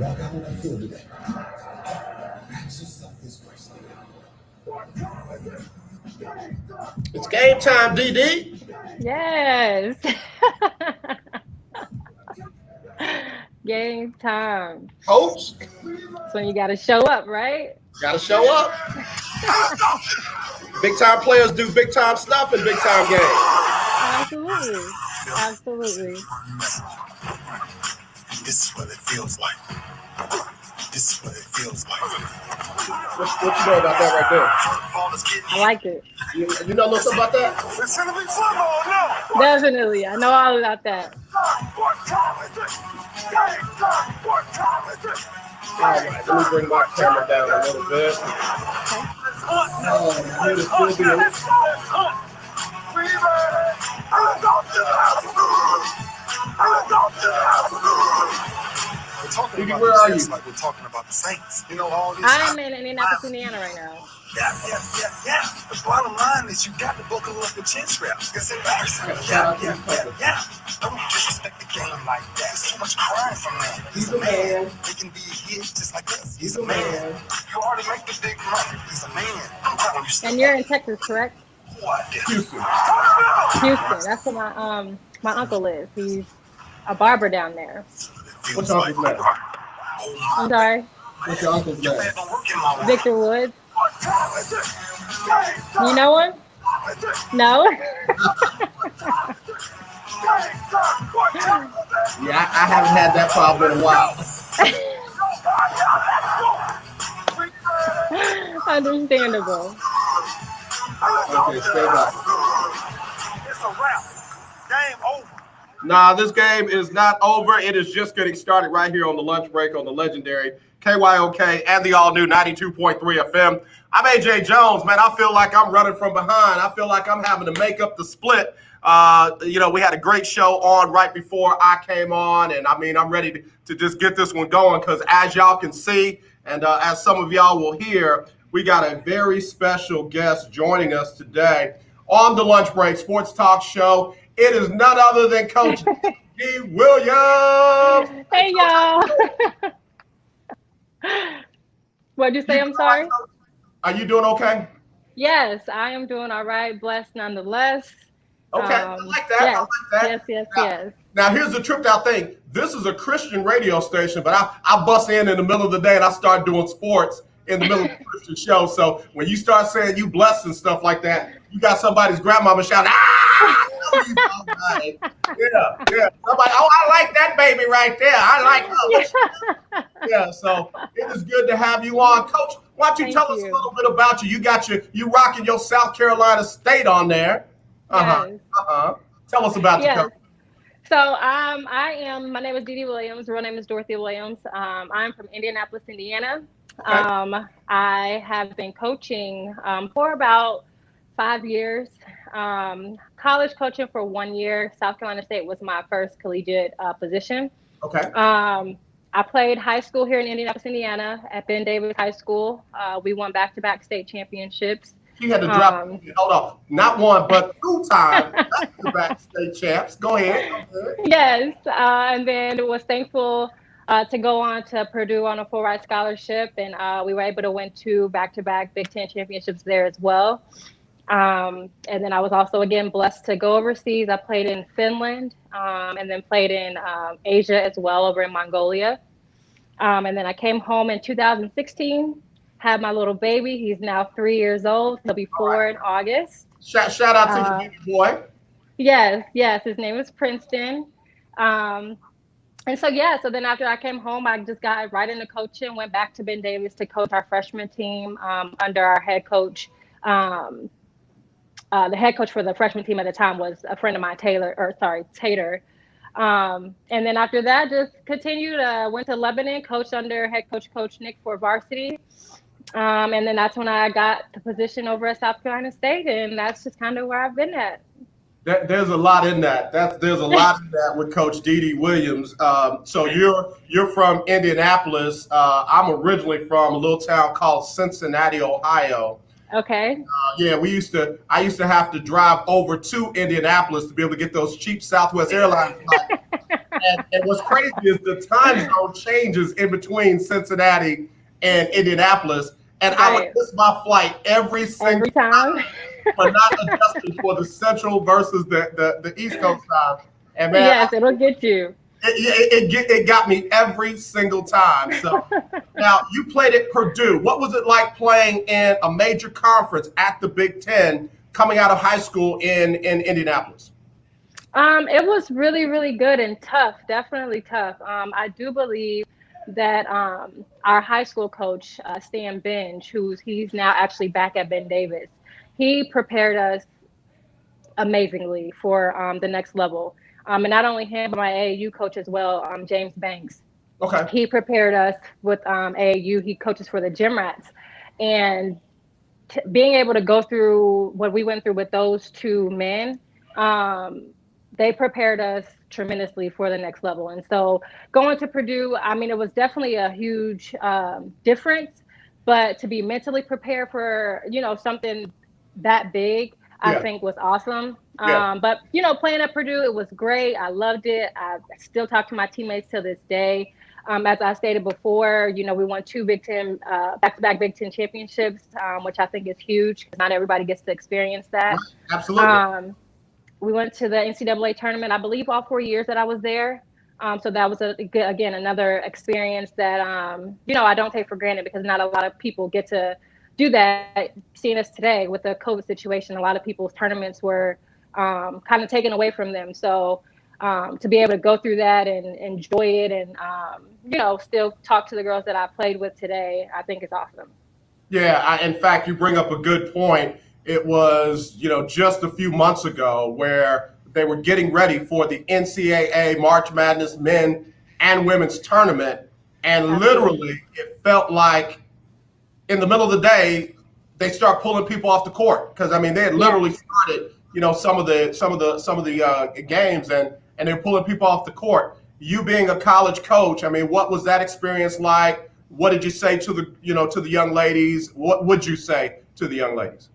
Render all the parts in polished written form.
Walk out on that field today. Ask yourself this question. It's game time, DD. Yes. Game time. Coach, So you got to show up, right? gotta show up. Big time players do big time stuff in big time games. Absolutely. Absolutely. This is what it feels like. This is what it feels like. What you know about that right I like it. there? You know a little something about that? It's gonna be football now. Definitely. I know all about that. What time is it? Game time. What time is it? All right, let me bring my camera down a little bit. Here the studio. Talking where are you? Like we're talking about the Saints. You know, all these. I'm in Indianapolis, Indiana right now. Yeah. The bottom line is you got to buckle up the chin straps. It's embarrassing. Yeah. Don't disrespect the game like that. There's too much crying from that. He's a man. He can be a hit just like us. He's a man. You already make the big money. He's a man. I'm telling you. And you're in Texas, correct? Houston. Houston. That's where my uncle lives. He's a barber down there. What's your uncle's name? I'm sorry. What's your uncle's name? Victor Woods. You know him? No? Yeah, I haven't had that problem in a while. Understandable. Okay, stay back. It's a wrap. Game over. Nah, this game is not over. It is just getting started right here on the lunch break on the legendary KYOK and the all-new 92.3 FM. I'm AJ Jones, man. I feel like I'm running from behind. I feel like I'm having to make up the split. We had a great show on right before I came on, and I mean, I'm ready to just get this one going because as y'all can see, and as some of y'all will hear, we got a very special guest joining us today on the Lunch Break Sports Talk Show. It is none other than Coach D. Williams. Hey, y'all. What'd you say? I'm sorry. Are you doing okay? Yes, I am doing all right. Blessed nonetheless. Okay, I like that. Yes, I like that. yes. Now, here's the tripped out thing. This is a Christian radio station, but I bust in the middle of the day and I start doing sports in the middle of the Christian show. So when you start saying you blessed and stuff like that, you got somebody's grandmama shouting, ah! Yeah. Somebody, oh, I like that baby right there. I like her. Yeah, so it is good to have you on. Coach, why don't you tell us a little bit about you? You rocking your South Carolina State on there. Yes. Tell us about you, Coach. So my name is Dee Williams. Real name is Dorothy Williams. I'm from Indianapolis, Indiana. Okay. I have been coaching for about 5 years. College coaching for 1 year. South Carolina State was my first collegiate position. Okay. I played high school here in Indianapolis, Indiana at Ben Davis High School. We won back-to-back state championships. She had to drop, hold on, not one, but 2 times back-to-back state champs. Go ahead. Yes, and then was thankful to go on to Purdue on a full ride scholarship, and we were able to win 2 back-to-back Big Ten championships there as well. And then I was also, again, blessed to go overseas. I played in Finland and then played in Asia as well, over in Mongolia. And then I came home in 2016, had my little baby. He's now 3 years old. He'll be 4 in August. Shout out to your baby boy. Yes. His name is Princeton. And so then after I came home, I just got right into coaching, went back to Ben Davis to coach our freshman team under our head coach. The head coach for the freshman team at the time was a friend of mine, Tater. And then after that, just continued, went to Lebanon, coached under head coach Nick for varsity. And then that's when I got the position over at South Carolina State. And that's just kind of where I've been at. There's a lot in that. There's a lot in that with Coach Dee Williams. So you're from Indianapolis. I'm originally from a little town called Cincinnati, Ohio. Okay. I used to have to drive over to Indianapolis to be able to get those cheap Southwest Airlines flights. And what's crazy is the time zone changes in between Cincinnati and Indianapolis. And I would miss my flight every single time for not adjusting for the Central versus the East Coast time. And man, yes, it'll get you. It got me every single time. So now you played at Purdue. What was it like playing in a major conference at the Big Ten coming out of high school in Indianapolis? It was really, really good and tough, definitely tough. I do believe that our high school coach, Stan Bench, he's now actually back at Ben Davis, he prepared us amazingly for the next level. And not only him, but my AAU coach as well, James Banks. Okay. He prepared us with AAU. He coaches for the Gym Rats. And being able to go through what we went through with those two men, they prepared us tremendously for the next level. And so going to Purdue, I mean, it was definitely a huge difference, but to be mentally prepared for, something that big, I think was awesome. But, playing at Purdue, it was great. I loved it. I still talk to my teammates to this day. As I stated before, we won 2 Big Ten, back-to-back Big Ten championships, which I think is huge because not everybody gets to experience that. Right. Absolutely. We went to the NCAA tournament, I believe, all 4 years that I was there. So that was, again, another experience that, I don't take for granted because not a lot of people get to do that. Seeing us today with the COVID situation, a lot of people's tournaments were kind of taken away from them. So to be able to go through that and enjoy it and, still talk to the girls that I played with today, I think is awesome. Yeah, in fact, you bring up a good point. It was, just a few months ago where they were getting ready for the NCAA March Madness men and women's tournament. And literally it felt like in the middle of the day, they start pulling people off the court. Cause I mean, they had literally started, some of the games and they're pulling people off the court. You being a college coach, I mean, what was that experience like? What did you say to the young ladies? What would you say to the young ladies?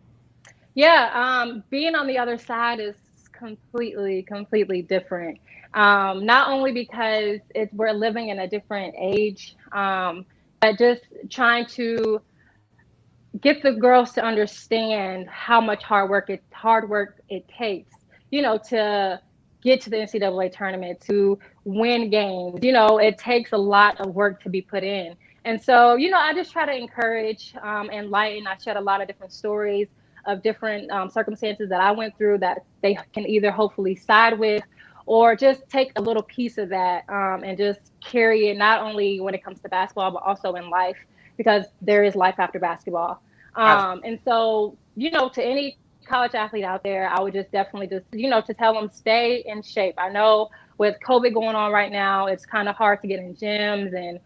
Yeah, being on the other side is completely different. Not only because we're living in a different age, but just trying to get the girls to understand how much hard work it takes, to get to the NCAA tournament, to win games. It takes a lot of work to be put in. And so, I just try to encourage, enlighten. I shed a lot of different stories of different circumstances that I went through that they can either hopefully side with or just take a little piece of that and just carry it, not only when it comes to basketball, but also in life, because there is life after basketball. And so, to any college athlete out there, I would just definitely to tell them stay in shape. I know with COVID going on right now, it's kind of hard to get in gyms and,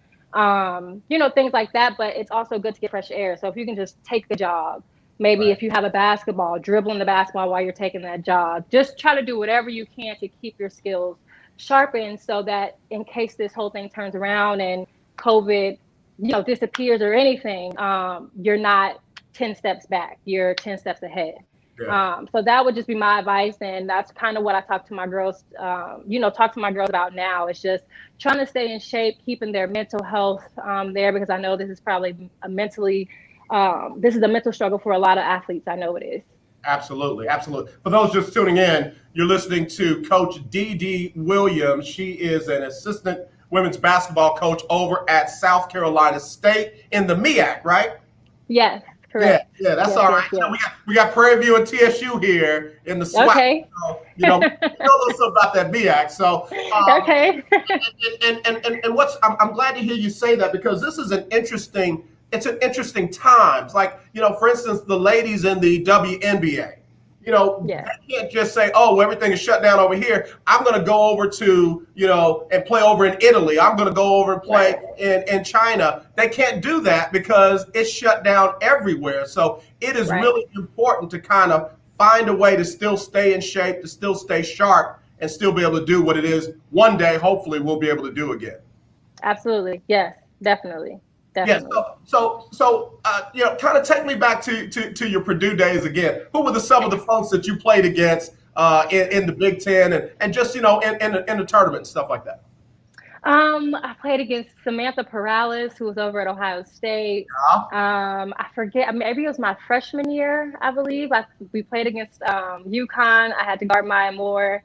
things like that, but it's also good to get fresh air. So if you can just take the jog, maybe if you have a basketball, dribbling the basketball while you're taking that jog, just try to do whatever you can to keep your skills sharpened so that in case this whole thing turns around and COVID, disappears or anything, you're not 10 steps back, you're 10 steps ahead. Yeah. So that would just be my advice. And that's kind of what I talk to my girls, about now. It's just trying to stay in shape, keeping their mental health there, because I know this is probably this is a mental struggle for a lot of athletes. I know it is. Absolutely. For those just tuning in, you're listening to Coach Dee Williams. She is an assistant women's basketball coach over at South Carolina State in the MEAC, right? Yes, correct. Yeah, that's all right. Yes. So we got Prairie View and TSU here in the SWAC. Okay. So, you know a little something about that MEAC. So okay. and I'm glad to hear you say that, because this is an interesting times. Like, for instance, the ladies in the WNBA, they can't just say, oh, well, everything is shut down over here. I'm going to go over to, and play over in Italy. I'm going to go over and play in China. They can't do that because it's shut down everywhere. So it is really important to kind of find a way to still stay in shape, to still stay sharp, and still be able to do what it is one day, hopefully, we'll be able to do again. Absolutely. Yes, definitely. Yes. So, kind of take me back to your Purdue days again. Who were some of the folks that you played against in the Big Ten and just, in the tournament and stuff like that? I played against Samantha Perales, who was over at Ohio State. Yeah. I forget, maybe it was my freshman year, I believe. We played against UConn. I had to guard Maya Moore.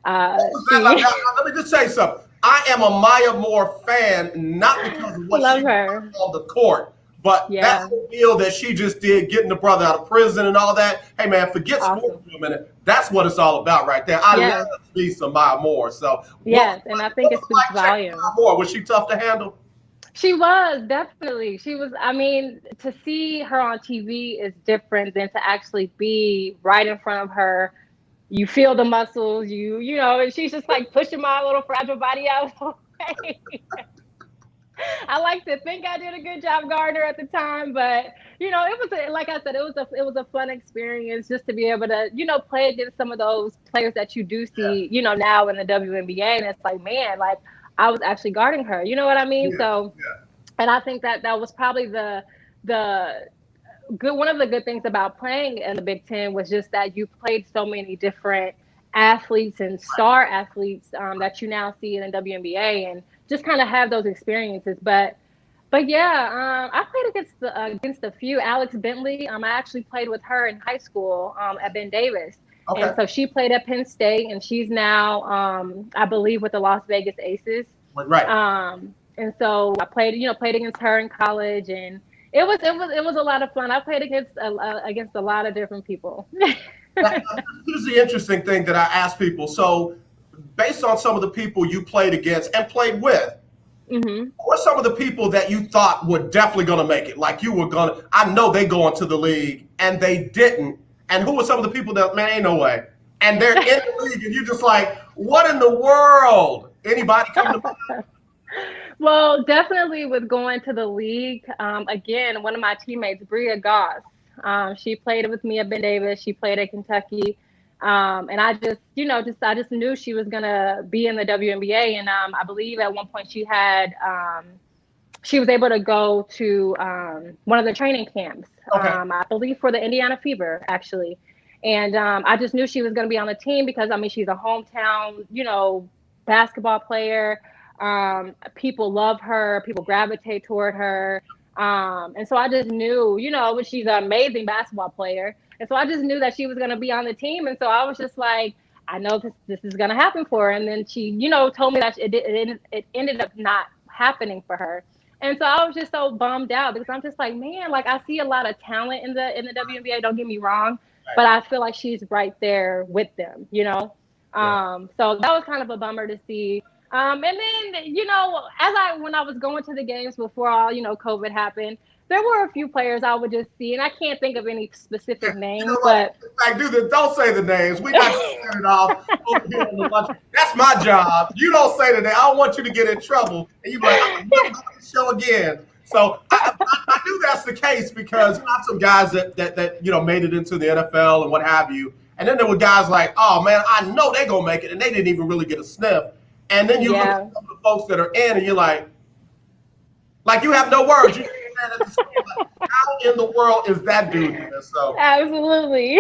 Now, let me just say something. I am a Maya Moore fan, not because of what she Love did her. on the court, but that Yeah, deal that she just did, getting the brother out of prison and all that. Hey, man, forget sports awesome. for a minute. That's what it's all about right there. I Yes, love me some Maya Moore. So, yes, and I what think was it it speaks like checking Maya volumes. Moore? Was she tough to handle? She was definitely. She was. I mean, to see her on TV is different than to actually be right in front of her. You feel the muscles. And she's just like pushing my little fragile body out of the way. I like to think I did a good job guarding her at the time, but it was like I said, it was a fun experience just to be able to play against some of those players that you do Yeah, see now in the WNBA, and it's like, man, like I was actually guarding her. You know what I mean? yeah, So, yeah. and I think that was probably the good one of the good things about playing in the Big Ten was just that you played so many different athletes and star athletes that you now see in the WNBA, and just kind of have those experiences. But yeah, I played against a few. Alex Bentley, I actually played with her in high school at Ben Davis, and Okay. so she played at Penn State, and she's now, I believe, with the Las Vegas Aces. Right. And so I played against her in college, and it was a lot of fun. I played against a lot of different people. Here's the interesting thing that I ask people. So, based on some of the people you played against and played with, hmm who are some of the people that you thought were definitely going to make it? Like you were going to, I know they go into the league and they didn't. And who were some of the people that, man, ain't no way. And they're in the league and you're just like, what in the world? Anybody come to mind? Well, definitely with going to the league. Again, one of my teammates, Bria Goss, she played with me at Ben Davis. She played at Kentucky. And I just knew she was gonna be in the WNBA. And I believe at one point she was able to go to one of the training camps. Okay. I believe for the Indiana Fever, actually. And I just knew she was going to be on the team because I mean she's a hometown, basketball player. People love her. People gravitate toward her. And so I just knew, she's an amazing basketball player. And so I just knew that she was going to be on the team. And so I was just like, I know this is going to happen for her. And then she, told me that it ended up not happening for her. And so I was just so bummed out because I'm just like, man, like I see a lot of talent in the WNBA. Don't get me wrong, but I feel like she's right there with them. Yeah. So that was kind of a bummer to see. And then, when I was going to the games before all, COVID happened, there were a few players I would just see, and I can't think of any specific You know names, what? but In fact, do this. Don't say the names. We're not going to set it off over here on the lunch. That's my job. You don't say the name. I don't want you to get in trouble. And you're like, I'm never going to show again. So I knew that's the case because you have some guys that made it into the NFL and what have you. And then there were guys like, oh, man, I know they're going to make it. And they didn't even really get a sniff. And then you look at some of the folks that are in and you're like you have no words. You stand at the screen like, how in the world is that dude here? So absolutely.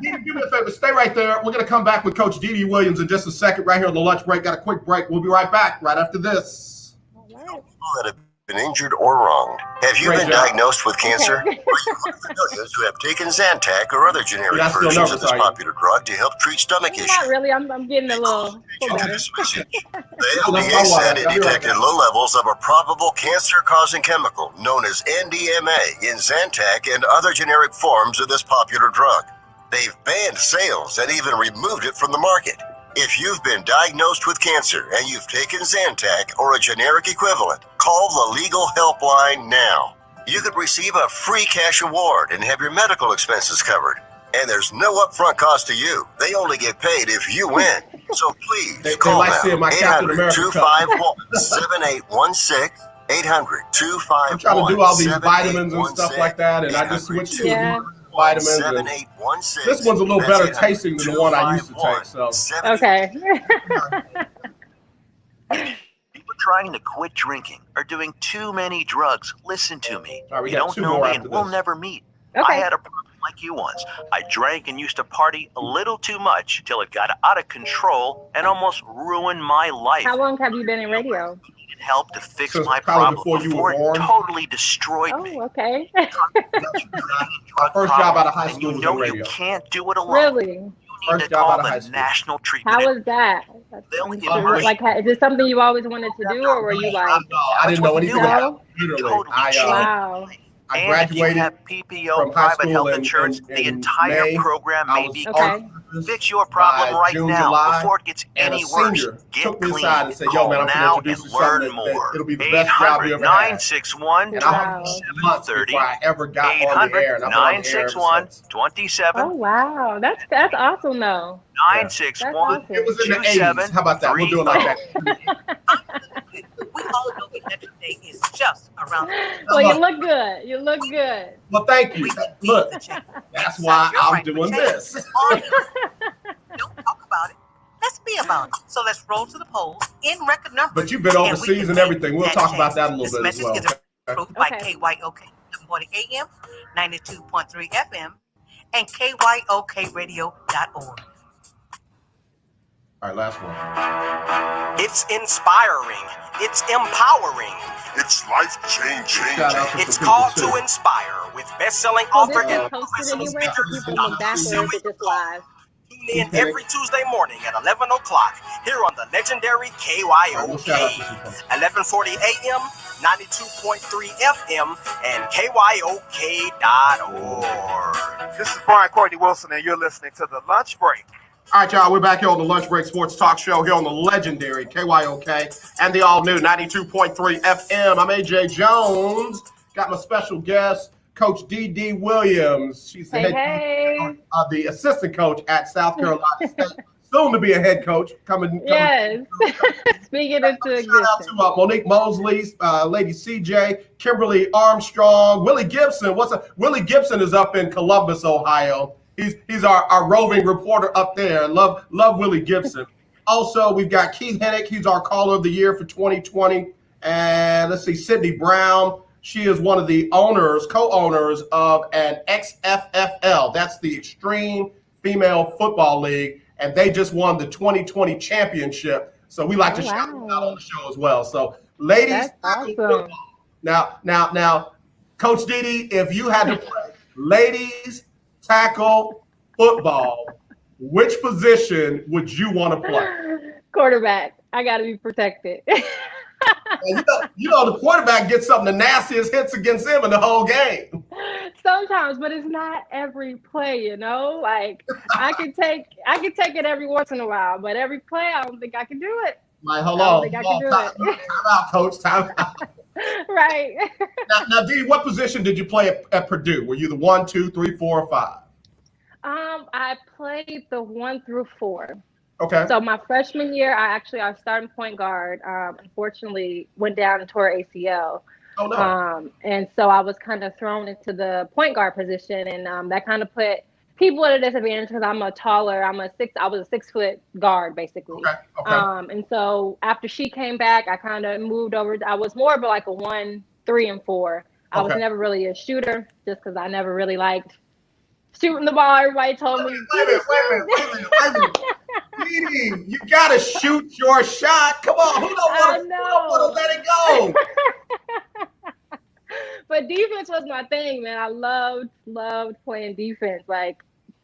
do me a favor, stay right there. We're going to come back with Coach Dee Dee Williams in just a second, right here on the lunch break. Got a quick break. We'll be right back right after this. All right. People that have been injured or wronged. Have you Great been job. diagnosed with cancer? Okay. Are you one of the millions who have taken Zantac or other generic Yeah, I still versions nervous, of this are you? popular drug to help treat stomach issues? Not really. I'm getting a little To better. this message. The That's my FDA said wife. it I'll be right detected back. low levels of a probable cancer-causing chemical known as NDMA in Zantac and other generic forms of this popular drug. They've banned sales and even removed it from the market. If you've been diagnosed with cancer and you've taken Zantac or a generic equivalent, call the legal helpline now. You could receive a free cash award and have your medical expenses covered. And there's no upfront cost to you. They only get paid if you win. So please They call like now. seeing my Captain America cup. 800-251-7816. 800-251-7816. I'm trying to do all these vitamins and stuff like that, and I just switched to Yeah. vitamins. And 7816. this one's a little better tasting than the one I used to take. So Okay. People trying to quit drinking are doing too many drugs. Listen to me. All right, we You got don't two know more me after and we'll this. never meet. Okay. I had a problem like you once. I drank and used to party a little too much till it got out of control and almost ruined my life. How long have you been in radio? Needed help to fix Since my probably problem before you were it born. totally destroyed me. Oh, okay. My first job out of high school And was you in know you radio. can't do it alone. Really? You need First to job call out of high the school. National Treatment. How was that? They'll give Is it, like, is it something you always wanted to do, or were you like, No, I didn't know anything No? about it. Literally, Totally wow. I And if you graduated have PPO, from high private school health in insurance, the in entire May. program I may was be Okay. Fix your problem by right June, now July, before it gets and a any worse. senior Get took me clean. aside and said, "Yo, Call man, I'm going to now introduce and you to something learn that more. it'll be the best job you ever had." 800-961 And I Wow. hung 7 months before I ever got on the air, and I've been on the air ever since. 800-961-27. Oh, wow. That's awesome, though. 961 It was in the 80s. How about that? We'll do it like that. We all know Election Day is just around the corner. Well, you look good. You look good. Well, thank you. Look, that's why You're I'm right, doing Pacheco. this. Don't talk about it. Let's be about it. So let's roll to the polls in record numbers. But you've been and we overseas can and make everything. We'll that talk about change. that a little This bit as message well. is approved by Okay. KYOK 740 AM, 92.3 FM, and KYOKradio.org. All right, last one. It's inspiring. It's empowering. It's life-changing. Shout out to It's some called people, To too. Inspire with best-selling So author this is and posted anywhere for people to look back, or is it just live? Tune in every Tuesday morning at 11 o'clock here on the legendary KYOK, Shout out to some folks. 1140 AM, 92.3 FM, and KYOK.org. This is Brian Courtney Wilson, and you're listening to The Lunch Break. All right, y'all, we're back here on the Lunch Break Sports Talk Show here on the legendary KYOK and the all-new 92.3 FM. I'm AJ Jones. Got my special guest, Coach D.D. Williams. She's the, the assistant coach at South Carolina State. Soon to be a head coach. Coming Yes. Speaking into Shout out existence. to Monique Mosley, Lady CJ, Kimberly Armstrong, Willie Gibson. Willie Gibson is up in Columbus, Ohio. He's our roving reporter up there. Love Willie Gibson. Also, we've got Keith Hennick. He's our caller of the year for 2020. And let's see, Sydney Brown. She is one of the co-owners of an XFFL. That's the Extreme Female Football League. And they just won the 2020 championship. So we like to shout them out on the show as well. So ladies, That's awesome. now, Coach Didi, if you had to play ladies tackle football, which position would you want to play? Quarterback. I got to be protected. And you know the quarterback gets some of the nastiest hits against him in the whole game. Sometimes, but it's not every play, you know? Like I can take it every once in a while, but every play I don't think I can do it. Like, hold I don't on. think I can do Time out, Coach. Time out. Right. Now, Didi, what position did you play at Purdue? Were you the 1, 2, 3, 4, or 5? I played the 1 through 4. Okay. So my freshman year, I started point guard. Unfortunately, went down and tore ACL. Oh no. And so I was kind of thrown into the point guard position, and that kind of put people at a disadvantage because I was a 6 foot guard basically. Okay. And so after she came back, I kind of moved over. I was more of like a 1, 3, and 4. I was never really a shooter just because I never really liked shooting the ball. Everybody told me. Wait a minute. Didi, you gotta shoot your shot. Come on, who don't want to let it go? But defense was my thing, man. I loved playing defense. Like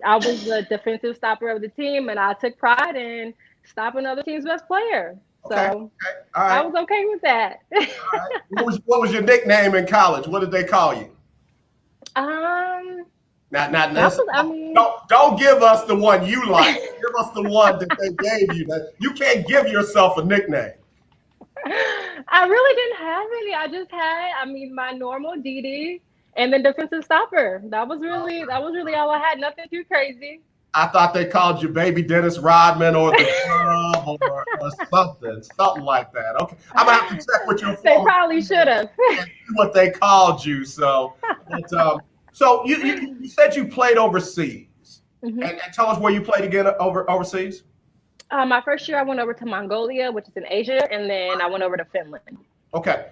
I was the defensive stopper of the team, and I took pride in stopping other team's best player. So All right. I was okay with that. All right. What was your nickname in college? What did they call you? Don't give us the one you like. Give us the one that they gave you. You can't give yourself a nickname. I really didn't have any. I just had, my normal DD and then defensive stopper. That was really all I had. Nothing too crazy. I thought they called you Baby Dennis Rodman or the club or something like that. Okay, I'm gonna have to check with your phone. They probably should have. And see what they called you. So, so you said you played overseas, and tell us where you played again overseas. My first year, I went over to Mongolia, which is in Asia, and then I went over to Finland. Okay.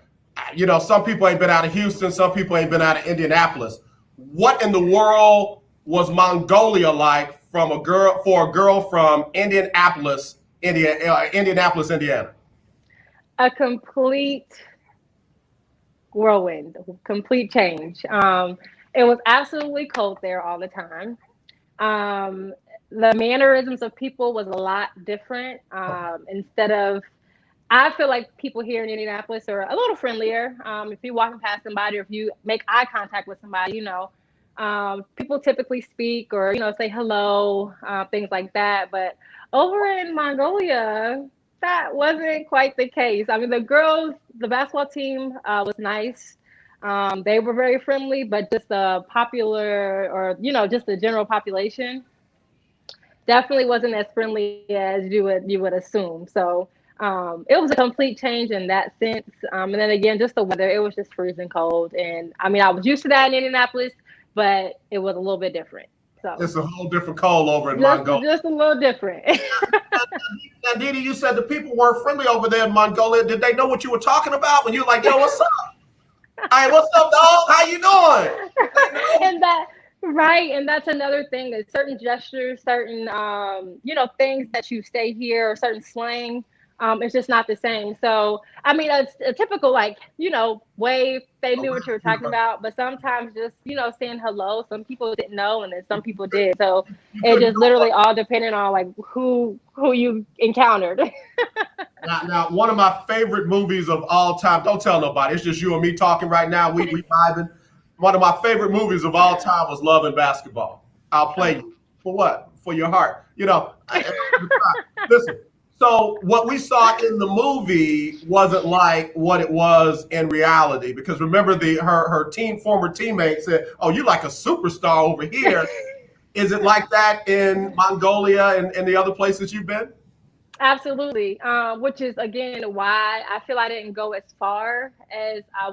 Some people ain't been out of Houston. Some people ain't been out of Indianapolis. What in the world was Mongolia like from a girl from Indianapolis, Indiana? A complete whirlwind, complete change. It was absolutely cold there all the time. Um, the mannerisms of people was a lot different. Instead of, I feel like people here in Indianapolis are a little friendlier. If you're walking past somebody or if you make eye contact with somebody, people typically speak or, say hello, things like that. But over in Mongolia, that wasn't quite the case. I mean, the basketball team was nice. They were very friendly, but just the popular or, just the general population definitely wasn't as friendly as you would assume. So it was a complete change in that sense. And then again, just the weather, it was just freezing cold. And I mean, I was used to that in Indianapolis, but it was a little bit different. So It's a whole different cold over in just Mongolia. just a little different. Now, Didi, you said the people weren't friendly over there in Mongolia. Did they know what you were talking about when you were like, yo, what's up? Hey, what's up, dog? How you doing? and that right, and that's another thing is certain gestures, certain things that you say here or certain slang, it's just not the same. So I mean, a typical like wave, they knew what you were talking about, but sometimes just saying hello, some people didn't know and then some people did. So You it couldn't just know literally all depended on like who you encountered. Now, one of my favorite movies of all time, don't tell nobody, it's just you and me talking right now. We vibing. One of my favorite movies of all time was Love and Basketball. I'll play you. For what? For your heart. Listen, so what we saw in the movie wasn't like what it was in reality. Because remember, her former teammate said, oh, you like a superstar over here. Is it like that in Mongolia and the other places you've been? Absolutely. Which is again why I feel I didn't go as far as I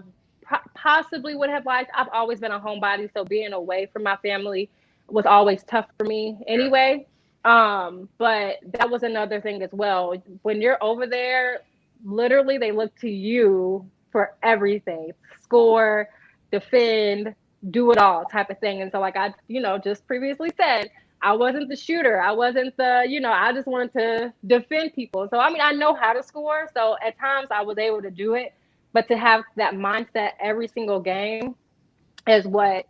possibly would have liked. I've always been a homebody, so being away from my family was always tough for me anyway. But that was another thing as well. When you're over there, literally they look to you for everything. Score, defend, do it all type of thing. And so like I, just previously said, I wasn't the shooter. I wasn't I just wanted to defend people. So, I mean, I know how to score. So at times I was able to do it. But to have that mindset every single game is what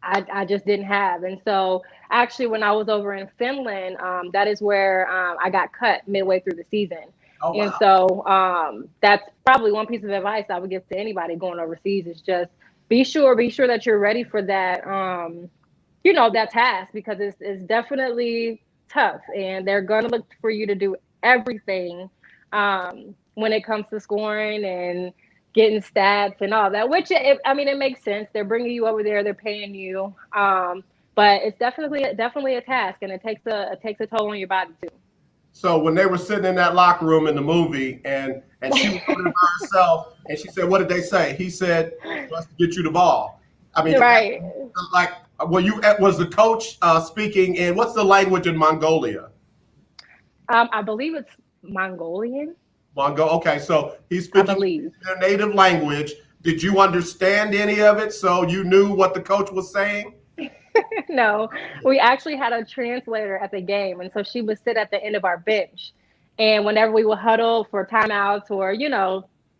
I just didn't have. And so actually, when I was over in Finland, that is where I got cut midway through the season. Oh, And wow. so that's probably one piece of advice I would give to anybody going overseas is just be sure that you're ready for that that task because it's definitely tough and they're going to look for you to do everything when it comes to scoring and getting stats and all that, which it makes sense. They're bringing you over there, they're paying you. But it's definitely a task and it takes a toll on your body too. So when they were sitting in that locker room in the movie and she was over there by herself and she said, what did they say? He said, for us to get you the ball. I mean, Right. like, was the coach speaking in, what's the language in Mongolia? I believe it's Mongolian. Okay, so he's I speaking believe. their native language. Did you understand any of it so you knew what the coach was saying? No, we actually had a translator at the game, and so she would sit at the end of our bench. And whenever we would huddle for timeouts or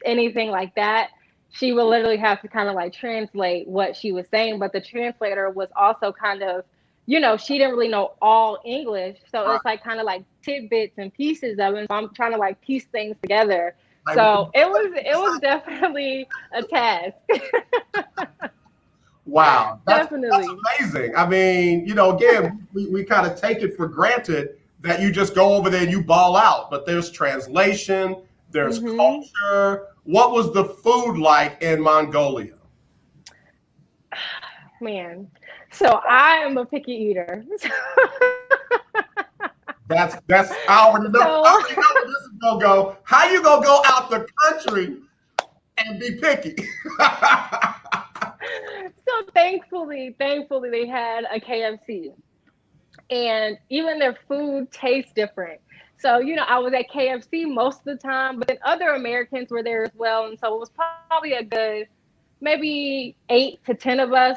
anything like that, she would literally have to kind of like translate what she was saying. But the translator was also kind of, she didn't really know all English, so Right. it's like kind of like tidbits and pieces of it. So I'm trying to like piece things together. Like, So it was definitely a task. wow, that's Definitely. amazing. I mean, again, we kind of take it for granted that you just go over there and you ball out, but there's translation, there's Hmm. culture. What was the food like in Mongolia? Man, so I am a picky eater. That's I already know. I So, already know where this is gonna go. How you gonna go out the country and be picky? so thankfully, they had a KFC, and even their food tastes different. So, I was at KFC most of the time, but then other Americans were there as well, and so it was probably a good maybe 8 to 10 of us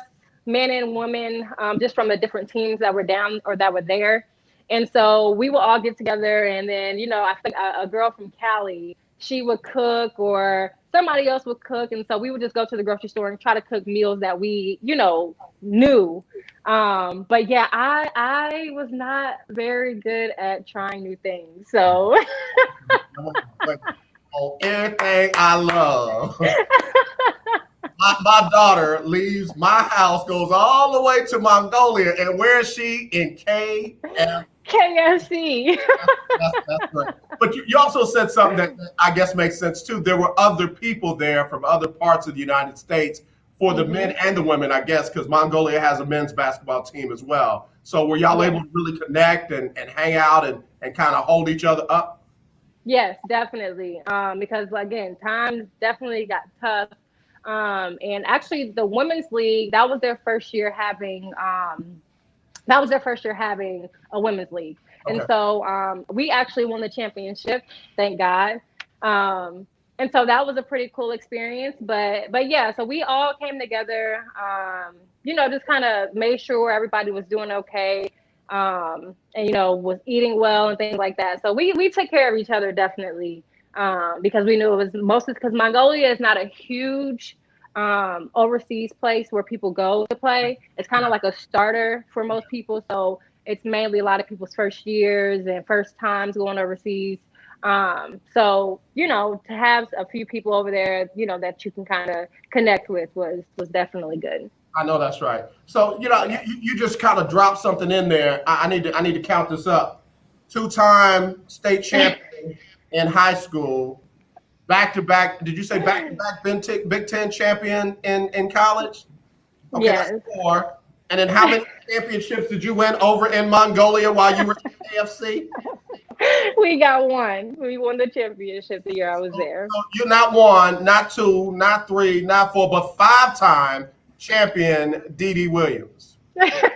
men and women, just from the different teams that were down or that were there. And so we would all get together, and then, I think a girl from Cali, she would cook, or somebody else would cook. And so we would just go to the grocery store and try to cook meals that we, knew. But yeah, I was not very good at trying new things. So On everything I love. My daughter leaves my house, goes all the way to Mongolia, and where is she? In KF. KFC. That's great. But you also said something that I guess makes sense too. There were other people there from other parts of the United States for the men and the women, I guess, because Mongolia has a men's basketball team as well. So were y'all able to really connect and hang out and kind of hold each other up? Yes, definitely. Because again, times definitely got tough. And actually, the women's league, that was their first year having a women's league. And Okay. so we actually won the championship, thank God. And so that was a pretty cool experience. But yeah, so we all came together, just kind of made sure everybody was doing okay, and, was eating well and things like that. So we took care of each other, definitely, because we knew it was mostly because Mongolia is not a huge overseas place where people go to play. It's kind of like a starter for most people. So it's mainly a lot of people's first years and first times going overseas. So, to have a few people over there, that you can kind of connect with was definitely good. I know that's right. So, you just kind of dropped something in there. I need to count this up. 2-time state champion in high school. Back-to-back, did you say back-to-back Big Ten champion in college? Okay, Yes. that's 4. And then how many championships did you win over in Mongolia while you were in AFC? We got one. We won the championship the year I was there. So you're not 1, not 2, not 3, not 4, but 5-time champion D.D. Williams. Yes.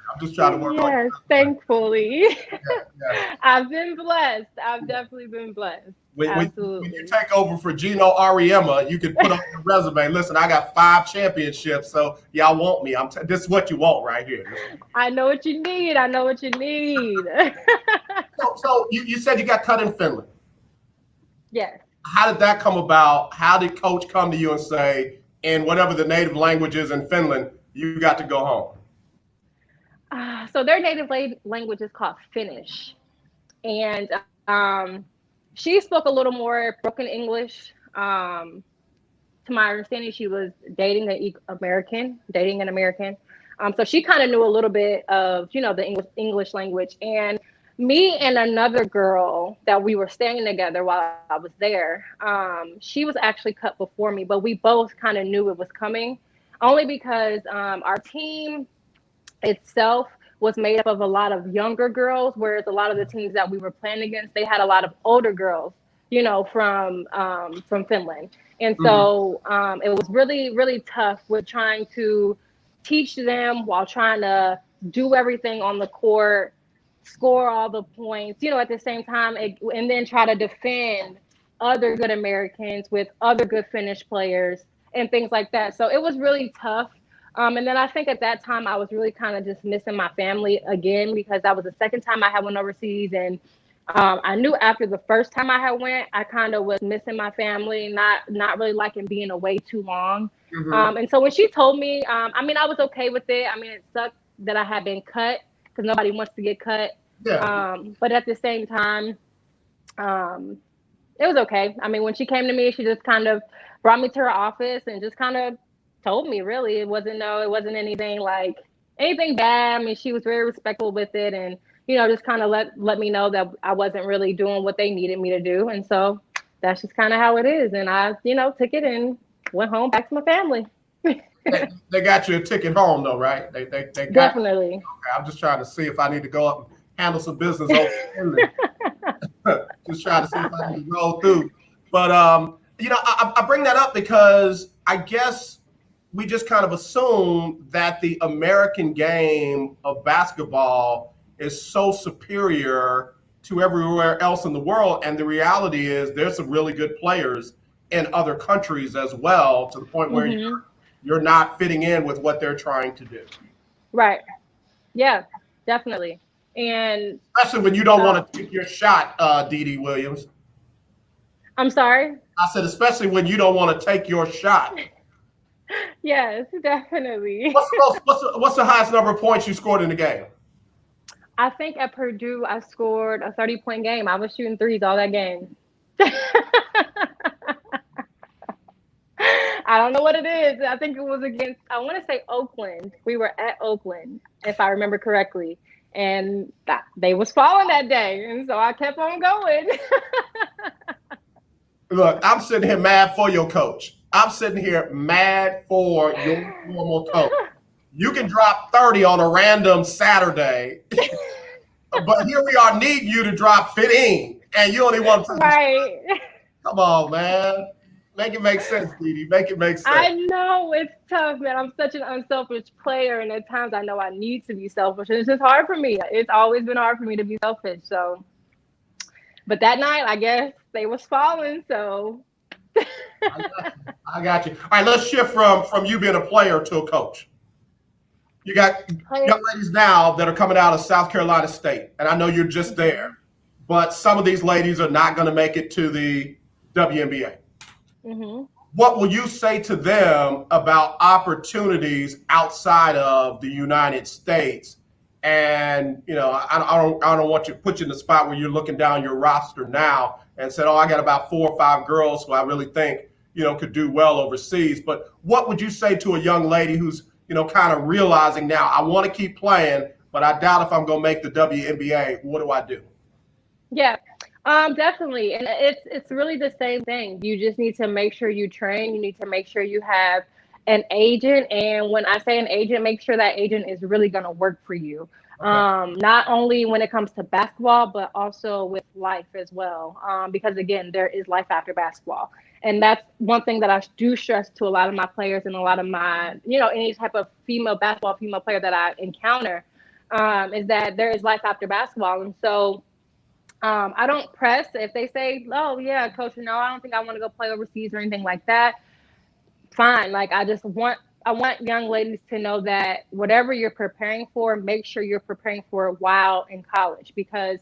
I'm just trying to work on Yes, thankfully. Yeah. I've been blessed. I've definitely been blessed. When you take over for Gino Auriemma, you can put on your resume, listen, I got 5 championships, so y'all want me. This is what you want right here. I know what you need. So you said you got cut in Finland. Yes. How did that come about? How did coach come to you and say, in whatever the native language is in Finland, you got to go home? So their native language is called Finnish. And she spoke a little more broken English. To my understanding, she was dating an American. So she kind of knew a little bit of, the English language. And me and another girl that we were staying together while I was there, she was actually cut before me, but we both kind of knew it was coming, only because our team itself was made up of a lot of younger girls, whereas a lot of the teams that we were playing against, they had a lot of older girls, from Finland. And so it was really, really tough with trying to teach them while trying to do everything on the court, score all the points, at the same time, and then try to defend other good Americans with other good Finnish players and things like that. So it was really tough. And then I think at that time I was really kind of just missing my family again, because that was the second time I had went overseas. And I knew after the first time I had went, I kind of was missing my family, not really liking being away too long. And so when she told me, I was okay with it. It sucked that I had been cut, because nobody wants to get cut. Yeah. But at the same time, it was okay. When she came to me, she just kind of brought me to her office and just kind of told me, really, it wasn't anything bad. She was very respectful with it, and just kind of let me know that I wasn't really doing what they needed me to do. And so that's just kind of how it is. And I took it and went home back to my family. They got you a ticket home though, right? They got Definitely. Okay, I'm just trying to see if I need to go up and handle some business over there. Just trying to see if I need to roll through. But I bring that up because I guess we just kind of assume that the American game of basketball is so superior to everywhere else in the world. And the reality is there's some really good players in other countries as well, to the point where you're not fitting in with what they're trying to do. Right. Yeah, definitely. And Especially when you don't want to take your shot, Dee Dee Williams. I'm sorry. I said, especially when you don't want to take your shot. Yes, definitely. What's the highest number of points you scored in the game? I think at Purdue, I scored a 30-point game. I was shooting threes all that game. I don't know what it is. I think it was against, I want to say Oakland. We were at Oakland, if I remember correctly. And they was falling that day. And so I kept on going. Look, I'm sitting here mad for your coach. I'm sitting here mad for your normal coach. You can drop 30 on a random Saturday, but here we are needing you to drop 15, and you only want to. Right. Come on, man. Make it make sense, Dee Dee. Make it make sense. I know it's tough, man. I'm such an unselfish player, and at times I know I need to be selfish, and it's just hard for me. It's always been hard for me to be selfish. So, but that night, I guess they was falling. So, I got you. All right, let's shift from you being a player to a coach. You got young ladies now that are coming out of South Carolina State, and I know you're just there, but some of these ladies are not going to make it to the WNBA. What will you say to them about opportunities outside of the United States? And I don't want you to put you in the spot where you're looking down your roster now and said, "Oh, I got about 4 or 5 girls who I really think could do well overseas." But what would you say to a young lady who's kind of realizing now, I want to keep playing, but I doubt if I'm going to make the WNBA? What do I do? Yeah. Definitely. And it's really the same thing. You just need to make sure you train. You need to make sure you have an agent. And when I say an agent, make sure that agent is really going to work for you. Okay. Not only when it comes to basketball, but also with life as well. Because again, there is life after basketball. And that's one thing that I do stress to a lot of my players and a lot of my, any type of female player that I encounter, is that there is life after basketball. And so, I don't press if they say, "Oh yeah, coach, I don't think I want to go play overseas or anything like that." Fine. Like I want young ladies to know that whatever you're preparing for, make sure you're preparing for it while in college, because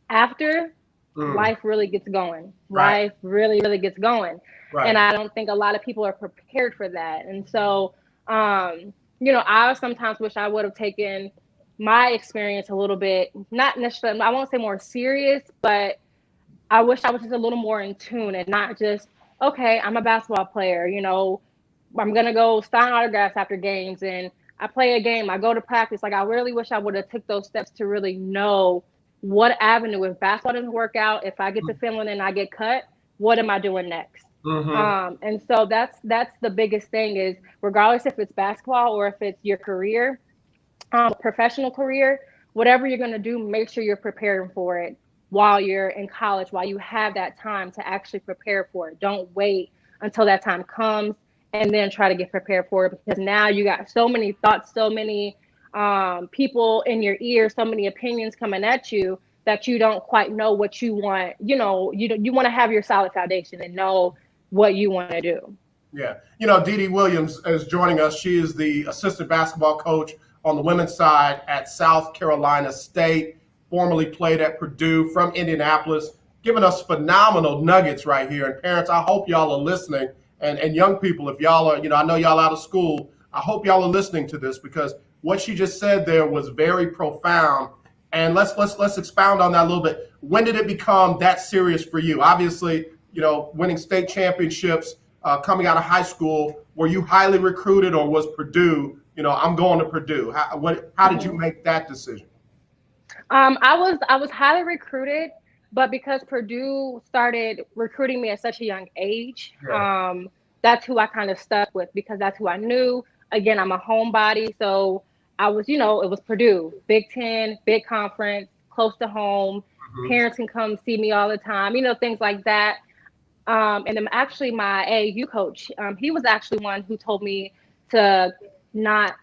after life really gets going. Right. Life really, really gets going. Right. And I don't think a lot of people are prepared for that. And so, I sometimes wish I would have taken my experience a little bit, not necessarily, I won't say more serious, but I wish I was just a little more in tune and not just, okay, I'm a basketball player, I'm going to go sign autographs after games and I play a game, I go to practice. Like, I really wish I would have took those steps to really know what avenue, if basketball doesn't work out, if I get to Finland and I get cut, what am I doing next? And so that's the biggest thing is, regardless if it's basketball or if it's your career, professional career, whatever you're going to do, make sure you're preparing for it while you're in college, while you have that time to actually prepare for it. Don't wait until that time comes and then try to get prepared for it, because now you got so many thoughts, so many people in your ear, so many opinions coming at you that you don't quite know what you want. You want to have your solid foundation and know what you want to do. Yeah. Dee Dee Williams is joining us. She is the assistant basketball coach on the women's side at South Carolina State, formerly played at Purdue, from Indianapolis, giving us phenomenal nuggets right here. And parents, I hope y'all are listening. And young people, if y'all are, I know y'all out of school, I hope y'all are listening to this, because what she just said there was very profound. And let's expound on that a little bit. When did it become that serious for you? Obviously, winning state championships, coming out of high school. Were you highly recruited, or was Purdue, I'm going to Purdue? How did you make that decision? I was highly recruited, but because Purdue started recruiting me at such a young age, that's who I kind of stuck with, because that's who I knew. Again, I'm a homebody, so I was, it was Purdue, Big Ten, big conference, close to home. Parents can come see me all the time, things like that. And then actually my AAU coach, he was actually one who told me to not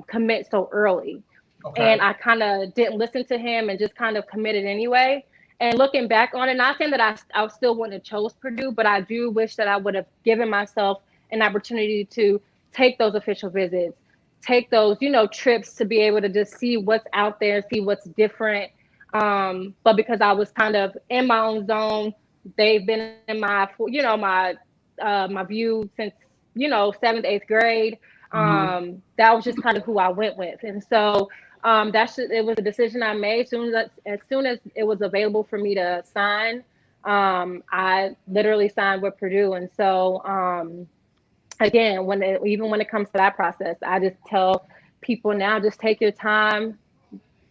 commit so early. Okay. And I kind of didn't listen to him and just kind of committed anyway. And looking back on it, not saying that I still wouldn't have chose Purdue, but I do wish that I would have given myself an opportunity to take those official visits, take those, trips to be able to just see what's out there, see what's different. But because I was kind of in my own zone, they've been in my view since, seventh, eighth grade. That was just kind of who I went with. And so it was a decision I made as soon as it was available for me to sign. I literally signed with Purdue. And so, again, even when it comes to that process, I just tell people now, just take your time,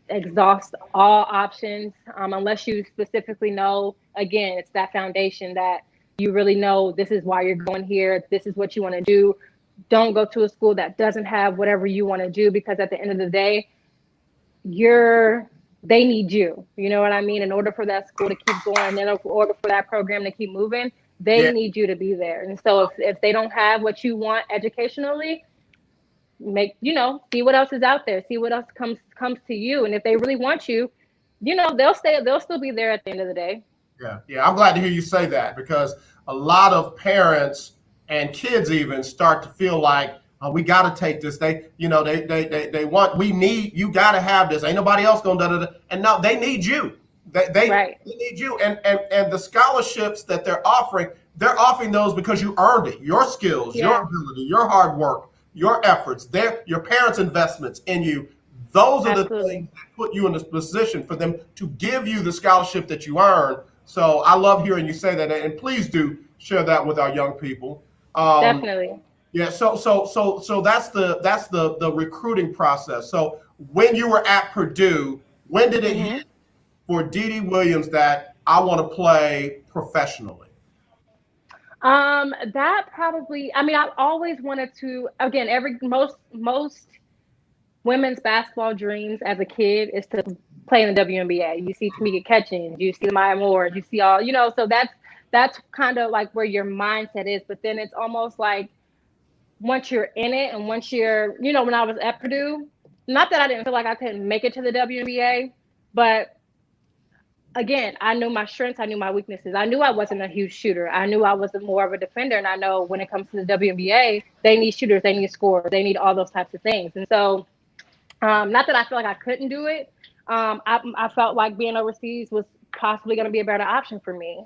exhaust all options, unless you specifically know, again, it's that foundation that you really know this is why you're going here. This is what you want to do. Don't go to a school that doesn't have whatever you want to do, because at the end of the day, they need you. You know what I mean? In order for that school to keep going, and in order for that program to keep moving, they need you to be there. And so if they don't have what you want educationally, see what else is out there, see what else comes to you. And if they really want you, they'll still be there at the end of the day. Yeah. I'm glad to hear you say that, because a lot of parents and kids even start to feel like, we got to take this. They want, we need, you got to have this. Ain't nobody else going to. And no, they need you. They need you. And the scholarships that they're offering those because you earned it. Your skills, your ability, your hard work, your efforts, your parents' investments in you. Those are the things that put you in this position for them to give you the scholarship that you earn. So I love hearing you say that, and please do share that with our young people. Definitely. Yeah. So that's the recruiting process. So when you were at Purdue, when did it hit for Dee Williams that I want to play professionally? That probably, I've always wanted to, again, most women's basketball dreams as a kid is to play in the WNBA. You see Tamika Catchings, you see Maya Moore, you see all, so that's kind of like where your mindset is. But then it's almost like, once you're in it, and once you're, when I was at Purdue, not that I didn't feel like I couldn't make it to the WNBA, but again, I knew my strengths, I knew my weaknesses. I knew I wasn't a huge shooter. I knew I was more of a defender, and I know when it comes to the WNBA, they need shooters, they need scorers, they need all those types of things. And so, not that I feel like I couldn't do it. I felt like being overseas was possibly going to be a better option for me.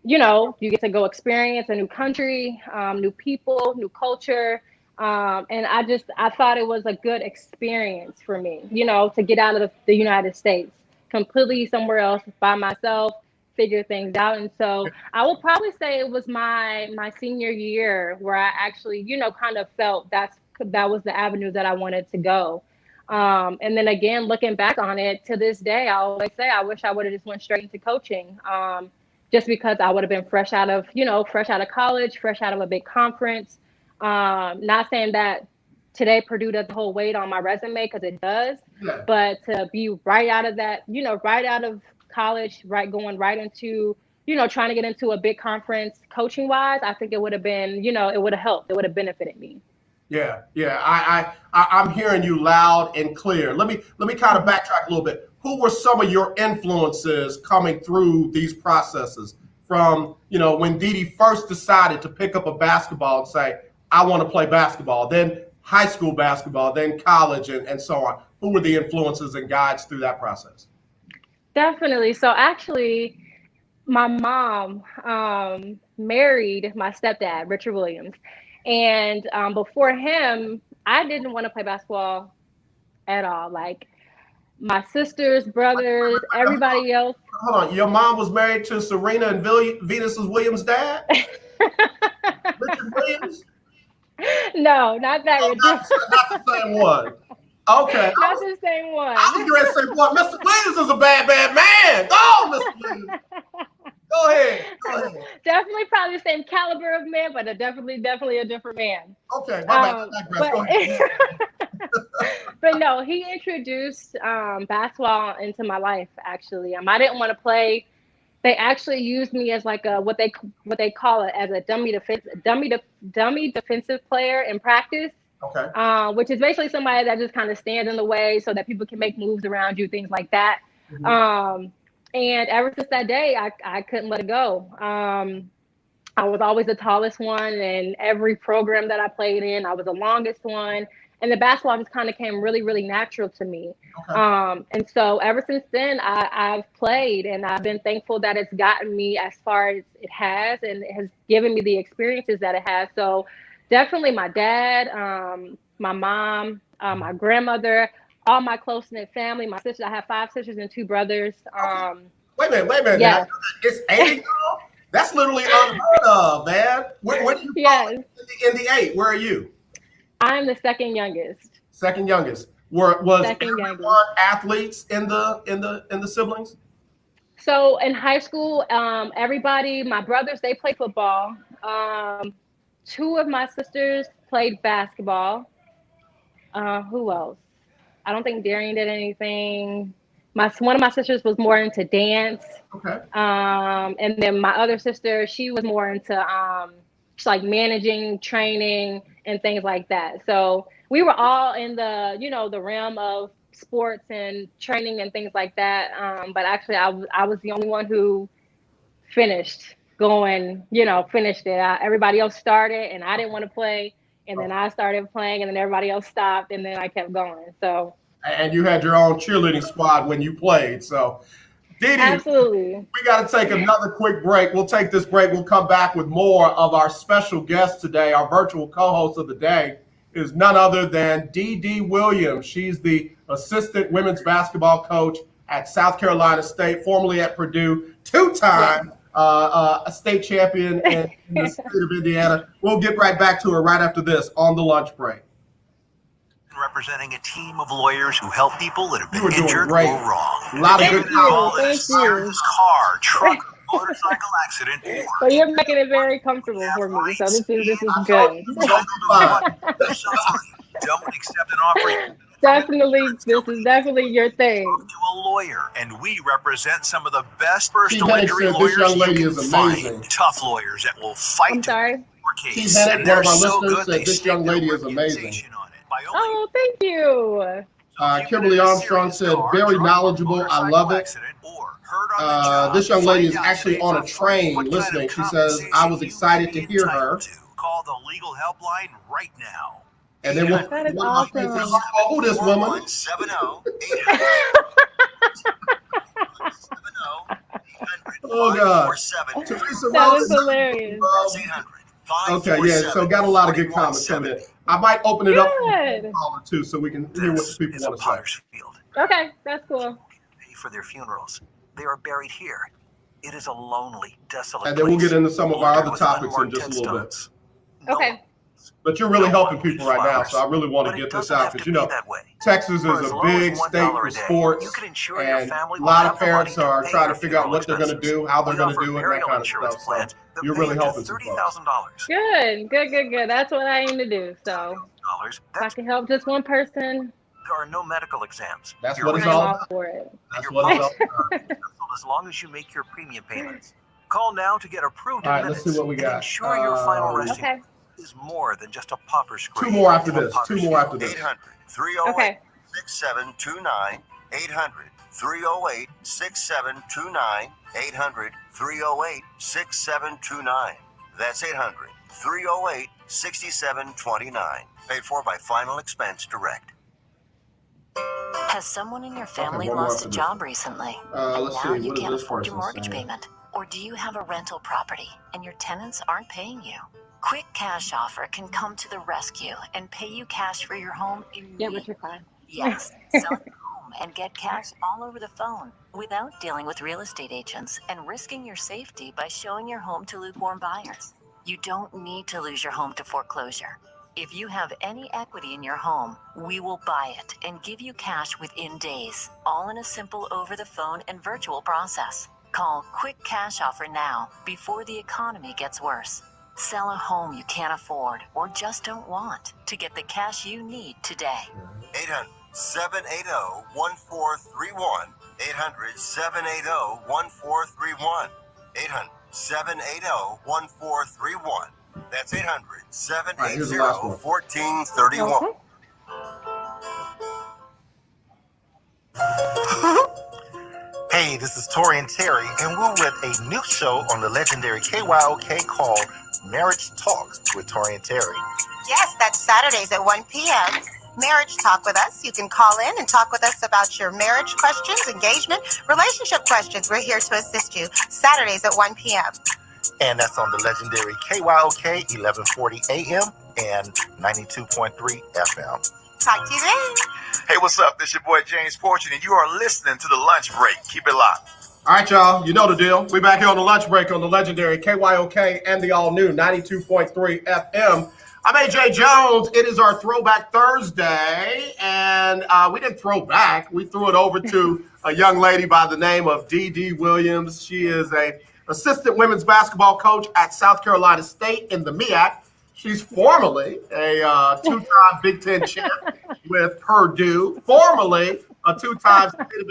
You get to go experience a new country, new people, new culture. And I thought it was a good experience for me, to get out of the United States, completely somewhere else by myself, figure things out. And so I will probably say it was my senior year where I actually, kind of felt that was the avenue that I wanted to go. And then again, looking back on it to this day, I always say I wish I would have just went straight into coaching. Just because I would have been fresh out of college, fresh out of a big conference. Not saying that today Purdue doesn't hold weight on my resume, because it does, but to be right out of that, right out of college, going right into, trying to get into a big conference coaching wise, I think it would have been, it would have helped. It would have benefited me. Yeah. I'm hearing you loud and clear. Let me kind of backtrack a little bit. Who were some of your influences coming through these processes from, when Dee first decided to pick up a basketball and say, I want to play basketball, then high school basketball, then college, and so on? Who were the influences and guides through that process? Definitely. So actually, my mom married my stepdad, Richard Williams. And before him, I didn't want to play basketball at all. Like, my sisters, brothers, everybody else. Hold on. Your mom was married to Serena and Venus Williams' dad? Richard Williams? No, not that Richard. Not the same one. Okay. Not the same one. I was going to say, boy, Mr. Williams is a bad man. Go, Mr. Williams. Go ahead. Definitely probably the same caliber of man, but definitely a different man. Okay, my bad. Go ahead. But no, he introduced basketball into my life, actually. I didn't want to play. They actually used me as like what they call it, as a dummy defensive player in practice. Okay. Which is basically somebody that just kind of stands in the way so that people can make moves around you, things like that. And ever since that day, I couldn't let it go. I was always the tallest one, and every program that I played in, I was the longest one. And the basketball just kind of came really, really natural to me. Okay. And so ever since then, I've played, and I've been thankful that it's gotten me as far as it has, and it has given me the experiences that it has. So definitely my dad, my mom, my grandmother, all my close knit family, my sisters. I have 5 sisters and 2 brothers. Okay. Wait a minute now. Yes, It's 80 y'all? That's literally unheard of, man. Where do you fall yes. in the 8? Where are you? I'm the second youngest. Second youngest. Was Second everyone youngest. athletes in the siblings? So in high school, everybody, my brothers, they play football. 2 of my sisters played basketball. Who else? I don't think Darian did anything. One of my sisters was more into dance. Okay. And then my other sister, she was more into just like managing, training, and things like that. So we were all in the, the realm of sports and training and things like that. But actually, I was the only one who finished going, finished it. Everybody else started, and I didn't want to play. And then I started playing, and then everybody else stopped, and then I kept going. So And you had your own cheerleading squad when you played. So, Didi, absolutely. we got to take another quick break. We'll take this break. We'll come back with more of our special guest today. Our virtual co-host of the day is none other than Dee Williams. She's the assistant women's basketball coach at South Carolina State, formerly at Purdue, two-time a state champion in the state of Indiana. We'll get right back to her right after this on the lunch break. Representing a team of lawyers who help people that have You were been doing injured great. or wrong. A lot of good All that Thank is serious you. car, truck, motorcycle accident, or So you're making it very comfortable for me. So this is good. Don't accept an offer. Definitely, this is definitely your thing. To a lawyer, and we represent some of the best personal T. Hennig injury said this lawyers young lady you is can amazing. find. Tough lawyers that will fight I'm to sorry. win your T. case, Hennig, and one they're of our so listeners, good said they this stake young their lady is amazing. reputation on it. By only Oh, thank you. Kimberly Armstrong said, very knowledgeable. I love it. This young lady is actually on a train listening. She says, I was excited to hear her. Call the legal helpline right now. And then what That is about awesome. oh, this woman? 4170-800. Oh, God. Teresa That Rose is hilarious. Okay, yeah, so got a lot of good comments coming in. I might open it up for Good. a caller, too, so we can hear what the people want to say. Field. Okay, that's cool. Pay for their funerals. They are buried here. It is a lonely, desolate And then we'll place, get into some of our other with topics in unmarked just a little bit. headstones. Okay. But you're really No helping one people needs right now, flowers. so I really want But to it get this doesn't out have because, to you know, be that way. Texas For is as a low as big $1 state for a day, sports, you can ensure your and family a will lot have of the parents money to are pay trying your to figure out what they're funeral going to do, expenses. how they're We going to offer do it, and that burial kind of insurance stuff. So plans that you're pay really up to helping some folks. $30,000. Good. That's what I aim to do. So if I That's can help just one person, there are no medical exams. That's Your what it's I'm all all about. for it. That's what it's all about. canceled as long as you make your premium payments. Call now to get approved All in right, let's minutes see what we and got. ensure your final resting Okay. is more than just a pauper's grave. Two more after from this. Two more after this. 800-308-6729. Okay. 800-308-6729. 800-308-6729. That's 800-308-6729. Paid for by Final Expense Direct. Has someone in your family one more lost after a this. job recently? And Let's now see. you What is can't this afford your person mortgage saying? payment? Or do you have a rental property and your tenants aren't paying you? Quick Cash Offer can come to the rescue and pay you cash for your home Yeah, but immediately. you're fine. Yes, sell your home and get cash all over the phone without dealing with real estate agents and risking your safety by showing your home to lukewarm buyers. You don't need to lose your home to foreclosure. If you have any equity in your home, we will buy it and give you cash within days, all in a simple over-the-phone and virtual process. Call Quick Cash Offer now before the economy gets worse. Sell a home you can't afford or just don't want to get the cash you need today. 800-780-1431. 800-780-1431. 800-780-1431. That's 800-780-1431. Okay. Hey, this is Tori and Terry, and we're with a new show on the legendary KYOK called Marriage Talks with Tori and Terry. Yes, that's Saturdays at 1 p.m. Marriage Talk with us. You can call in and talk with us about your marriage questions, engagement, relationship questions. We're here to assist you. Saturdays at 1 p.m. And that's on the legendary KYOK 1140 AM and 92.3 FM. Talk to you then. Hey, what's up? This your boy James Fortune, and you are listening to The Lunch Break. Keep it locked. All right, y'all. You know the deal. We back here on the lunch break on the legendary KYOK and the all-new 92.3 FM. I'm AJ Jones. It is our Throwback Thursday, and we didn't throw back. We threw it over to a young lady by the name of D.D. Williams. She is a assistant women's basketball coach at South Carolina State in the MEAC. She's formerly a two-time Big Ten champ with Purdue, formerly a two-time State of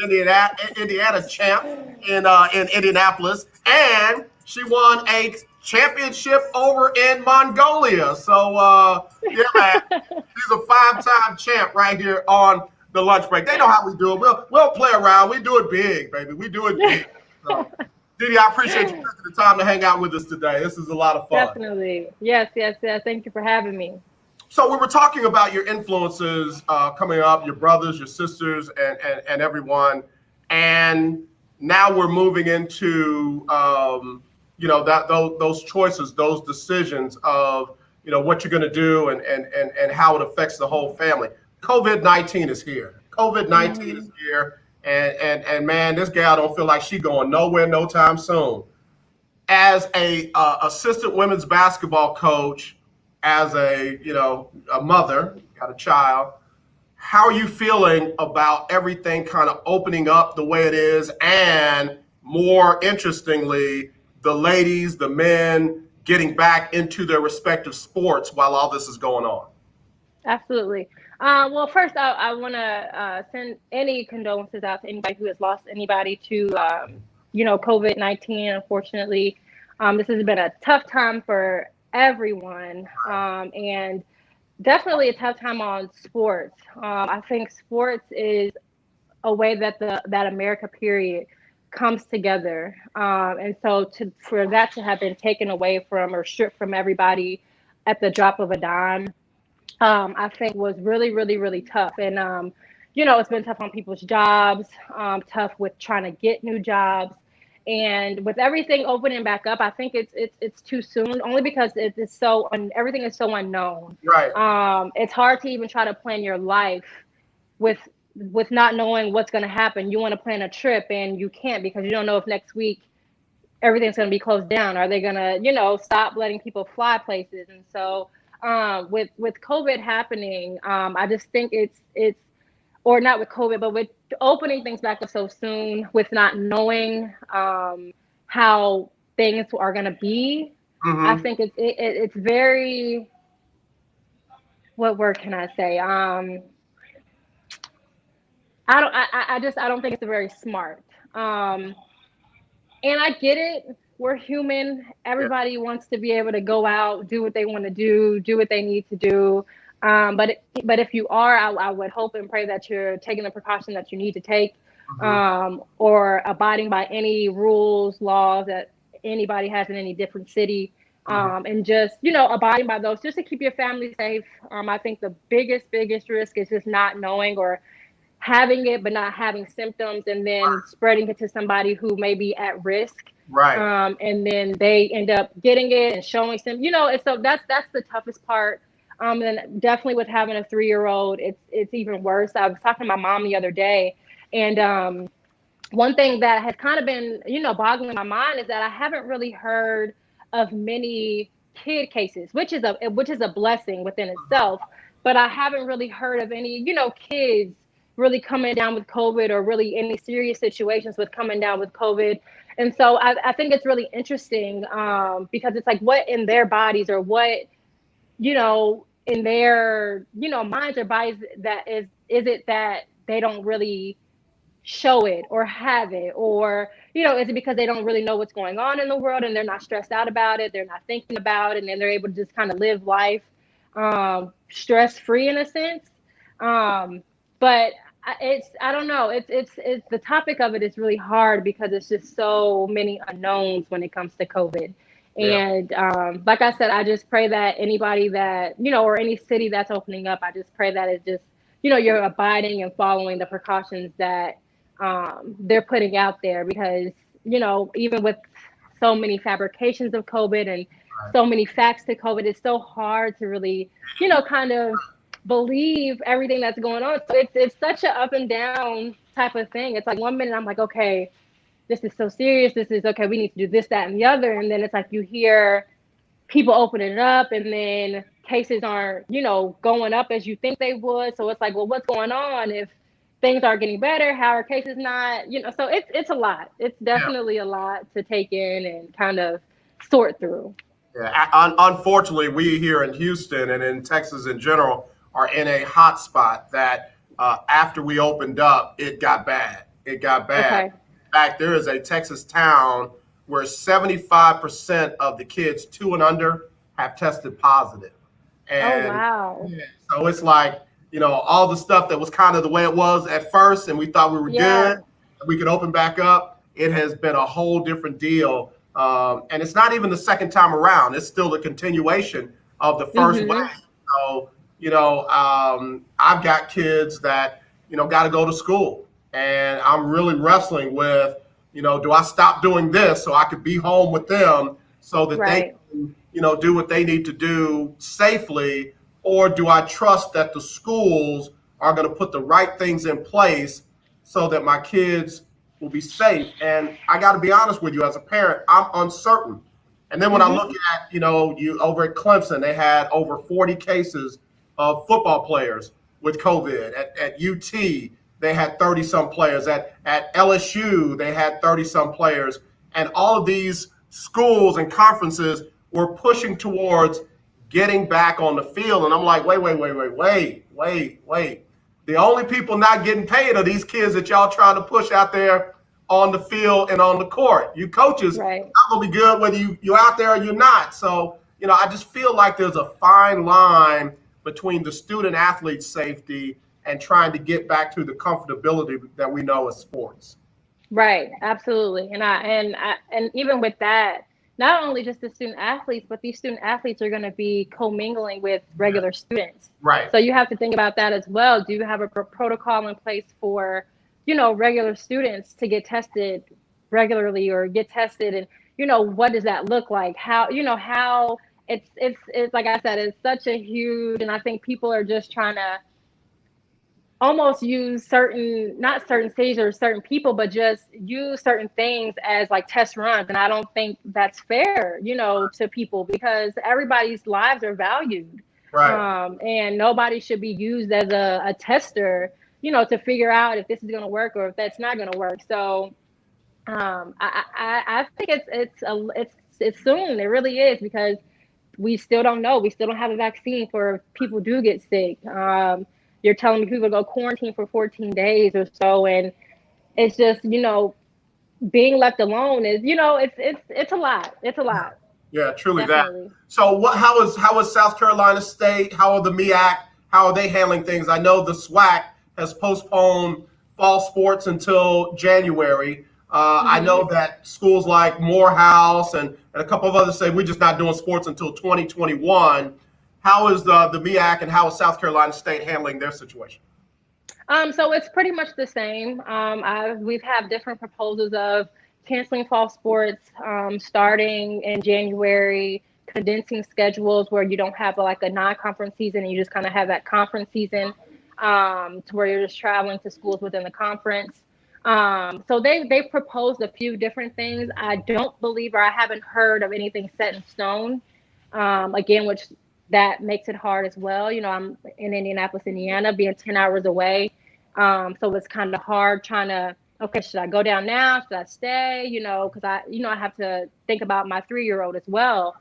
Indiana champ in Indianapolis, and she won a championship over in Mongolia. So, yeah, man, she's a five-time champ right here on the lunch break. They know how we do it. We'll play around. We do it big, baby. We do it big. So, Didi, I appreciate you taking the time to hang out with us today. This is a lot of fun. Definitely. Yes. Thank you for having me. So we were talking about your influences coming up, your brothers, your sisters, and everyone. And now we're moving into, those choices, those decisions of, what you're going to do and how it affects the whole family. COVID-19 is here. COVID-19 is here. And man, this gal don't feel like she going nowhere no time soon. As a assistant women's basketball coach, as a mother, got a child, how are you feeling about everything kind of opening up the way it is, and more interestingly, the ladies, the men getting back into their respective sports while all this is going on? Absolutely. Well, first, I want to send any condolences out to anybody who has lost anybody to, COVID-19. Unfortunately, this has been a tough time for everyone, and definitely a tough time on sports. I think sports is a way that that America period comes together, and so for that to have been taken away from or stripped from everybody at the drop of a dime, I think was really, really, really tough. And, it's been tough on people's jobs, tough with trying to get new jobs. And with everything opening back up, I think it's too soon, only because everything is so unknown. Right. It's hard to even try to plan your life with not knowing what's going to happen. You want to plan a trip and you can't, because you don't know if next week everything's going to be closed down. Are they going to, stop letting people fly places? And so, with COVID happening, I just think it's or not with COVID, but with opening things back up so soon, with not knowing how things are going to be. I think it's very, what word can I say? I don't think it's very smart. And I get it. We're human. Everybody wants to be able to go out, do what they want to do what they need to do. But if you are, I would hope and pray that you're taking the precaution that you need to take, or abiding by any rules, laws that anybody has in any different city, and just, abiding by those just to keep your family safe. I think the biggest risk is just not knowing, or having it but not having symptoms, and then spreading it to somebody who may be at risk. Right. And then they end up getting it and showing some, and so that's the toughest part. And definitely with having a 3-year-old, it's even worse. I was talking to my mom the other day, and one thing that has kind of been, boggling my mind is that I haven't really heard of many kid cases, which is a blessing within itself. But I haven't really heard of any, kids really coming down with COVID, or really any serious situations with coming down with COVID. And so I think it's really interesting, because it's like, what in their bodies, or what, in their, minds or bodies, that is it that they don't really show it or have it, or, is it because they don't really know what's going on in the world and they're not stressed out about it, they're not thinking about it, and then they're able to just kind of live life stress-free in a sense. But I don't know. It's the topic of it is really hard because it's just so many unknowns when it comes to COVID. Yeah. And like I said, I just pray that anybody that, or any city that's opening up, I just pray that it's just, you're abiding and following the precautions that they're putting out there because, even with so many fabrications of COVID and so many facts to COVID, it's so hard to really, kind of believe everything that's going on. So it's such an up and down type of thing. It's like one minute I'm like, okay, this is so serious. This is okay. We need to do this, that, and the other. And then it's like you hear people opening it up, and then cases aren't, going up as you think they would. So it's like, well, what's going on if things aren't getting better? How are cases not? So it's a lot. It's definitely a lot to take in and kind of sort through. Yeah. Unfortunately, we here in Houston and in Texas in general are in a hot spot that after we opened up, it got bad. It got bad. Okay. In fact, there is a Texas town where 75% of the kids 2 and under have tested positive. And oh, wow. so it's like, all the stuff that was kind of the way it was at first, and we thought we were good, and we could open back up. It has been a whole different deal. And it's not even the second time around. It's still the continuation of the first wave. So, I've got kids that, got to go to school. And I'm really wrestling with, do I stop doing this so I could be home with them so that they can, do what they need to do safely? Or do I trust that the schools are going to put the right things in place so that my kids will be safe? And I got to be honest with you, as a parent, I'm uncertain. And then when I look at, you over at Clemson, they had over 40 cases of football players with COVID. At UT, they had 30 some players. At LSU, they had 30 some players. And all of these schools and conferences were pushing towards getting back on the field. And I'm like, wait. The only people not getting paid are these kids that y'all trying to push out there on the field and on the court. You coaches, I'm going to be good whether you're out there or you're not. So, I just feel like there's a fine line between the student athlete safety and trying to get back to the comfortability that we know as sports. Right. Absolutely. And even with that, not only just the student athletes, but these student athletes are going to be commingling with regular students. Right. So you have to think about that as well. Do you have a protocol in place for, regular students to get tested regularly or get tested? And, what does that look like? How it's like I said, it's such a huge, and I think people are just trying to almost use not certain cities or certain people, but just use certain things as like test runs. And I don't think that's fair, to people because everybody's lives are valued. Right. And nobody should be used as a tester, to figure out if this is going to work or if that's not going to work. So I think it's soon. It really is because we still don't know. We still don't have a vaccine for if people do get sick. You're telling me people go quarantine for 14 days or so, and it's just being left alone is it's a lot. It's a lot. Yeah, truly. Definitely. That. So how is South Carolina State? How are the MEAC? How are they handling things? I know the SWAC has postponed fall sports until January. I know that schools like Morehouse and a couple of others say we're just not doing sports until 2021. How is the MEAC and how is South Carolina State handling their situation? So it's pretty much the same. We've had different proposals of canceling fall sports, starting in January, condensing schedules where you don't have like a non-conference season and you just kind of have that conference season to where you're just traveling to schools within the conference. So they've proposed a few different things. I don't believe, or I haven't heard of anything set in stone. Again, which that makes it hard as well. I'm in Indianapolis, Indiana, being 10 hours away. So it's kind of hard trying to, okay, should I go down now? Should I stay? Because I have to think about my 3-year-old as well.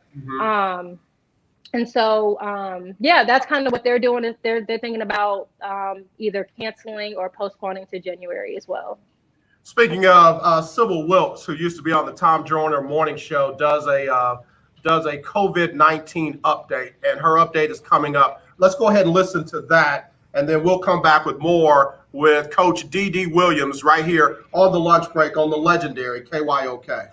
And so, that's kind of what they're doing is they're thinking about either canceling or postponing to January as well. Speaking of Sybil Wilkes, who used to be on the Tom Joyner morning show, does a COVID-19 update, and her update is coming up. Let's go ahead and listen to that, and then we'll come back with more with Coach D.D. Williams right here on the lunch break on the legendary KYOK.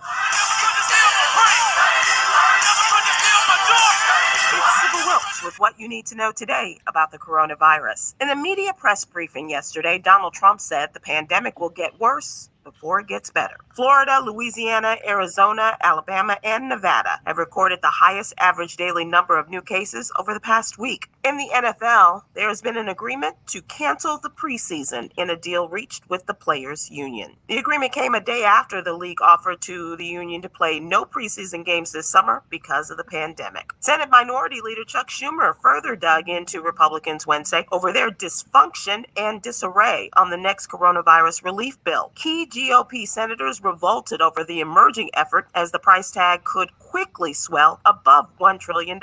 With what you need to know today about the coronavirus. In a media press briefing yesterday, Donald Trump said the pandemic will get worse before it gets better. Florida, Louisiana, Arizona, Alabama, and Nevada have recorded the highest average daily number of new cases over the past week. In the NFL, there has been an agreement to cancel the preseason in a deal reached with the players' union. The agreement came a day after the league offered to the union to play no preseason games this summer because of the pandemic. Senate Minority Leader Chuck Schumer further dug into Republicans Wednesday over their dysfunction and disarray on the next coronavirus relief bill. Key GOP senators revolted over the emerging effort as the price tag could quickly swell above $1 trillion.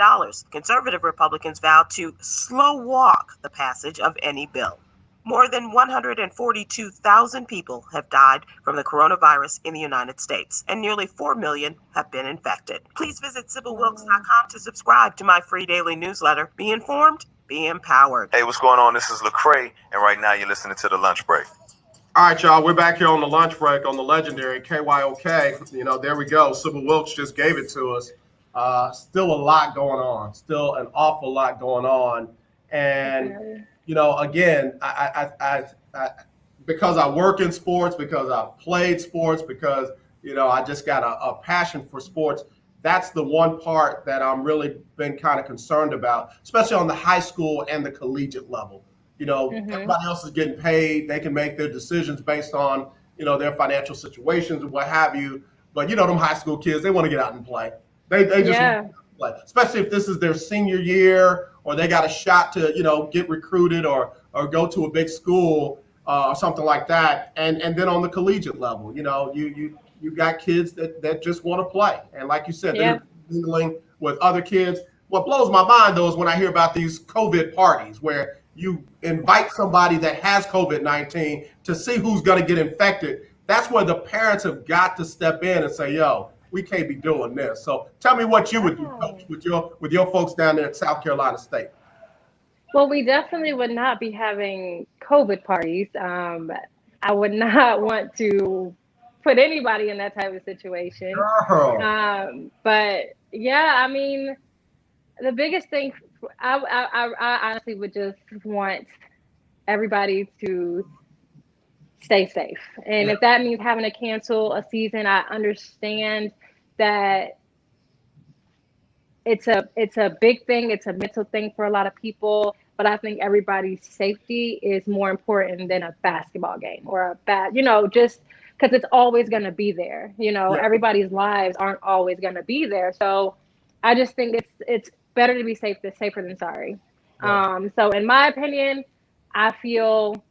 Conservative Republicans vowed to slow walk the passage of any bill. More than 142,000 people have died from the coronavirus in the United States, and nearly 4 million have been infected. Please visit SibylWilkes.com to subscribe to my free daily newsletter. Be informed, be empowered. Hey, what's going on? This is Lecrae, and right now you're listening to The Lunch Break. All right, y'all, we're back here on the lunch break on the legendary KYOK. You know, there we go. Sybil Wilkes just gave it to us. Still a lot going on, still an awful lot going on. And, you know, again, I because I work in sports, because I've played sports, because, you know, I just got a passion for sports. That's the one part that I'm really been kind of concerned about, especially on the high school and the collegiate level. You know, everybody else is getting paid. They can make their decisions based on, you know, their financial situations and what have you. But, you know, them high school kids, they want to get out and play. They just want to play, especially if this is their senior year or they got a shot to, you know, get recruited or go to a big school or something like that. And then on the collegiate level, you know, you got kids that just want to play. And like you said, they're mingling with other kids. What blows my mind, though, is when I hear about these COVID parties where you invite somebody that has COVID-19 to see who's going to get infected. That's where the parents have got to step in and say, yo, we can't be doing this. So tell me what you would do, Coach, with your folks down there at South Carolina State. Well, we definitely would not be having COVID parties. I would not want to put anybody in that type of situation. But yeah, I mean, the biggest thing, I honestly would just want everybody to stay safe. And if that means having to cancel a season, I understand that it's a big thing. It's a mental thing for a lot of people. But I think everybody's safety is more important than a basketball game or you know, just because it's always going to be there. You know, everybody's lives aren't always going to be there. So I just think it's better to be safer than sorry. So in my opinion, I feel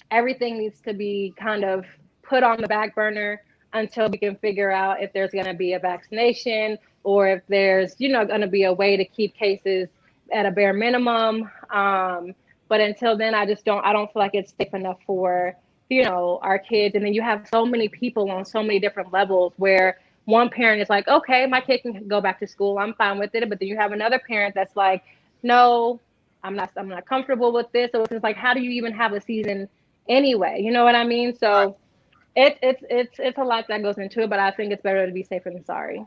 everything needs to be kind of put on the back burner until we can figure out if there's going to be a vaccination or if there's, you know, going to be a way to keep cases at a bare minimum. But until then, I don't feel like it's safe enough for, you know, our kids. And then you have so many people on so many different levels where one parent is like, okay, my kid can go back to school, I'm fine with it. But then you have another parent that's like, no, I'm not comfortable with this. So it's like, how do you even have a season anyway? You know what I mean? So it's a lot that goes into it, but I think it's better to be safer than sorry.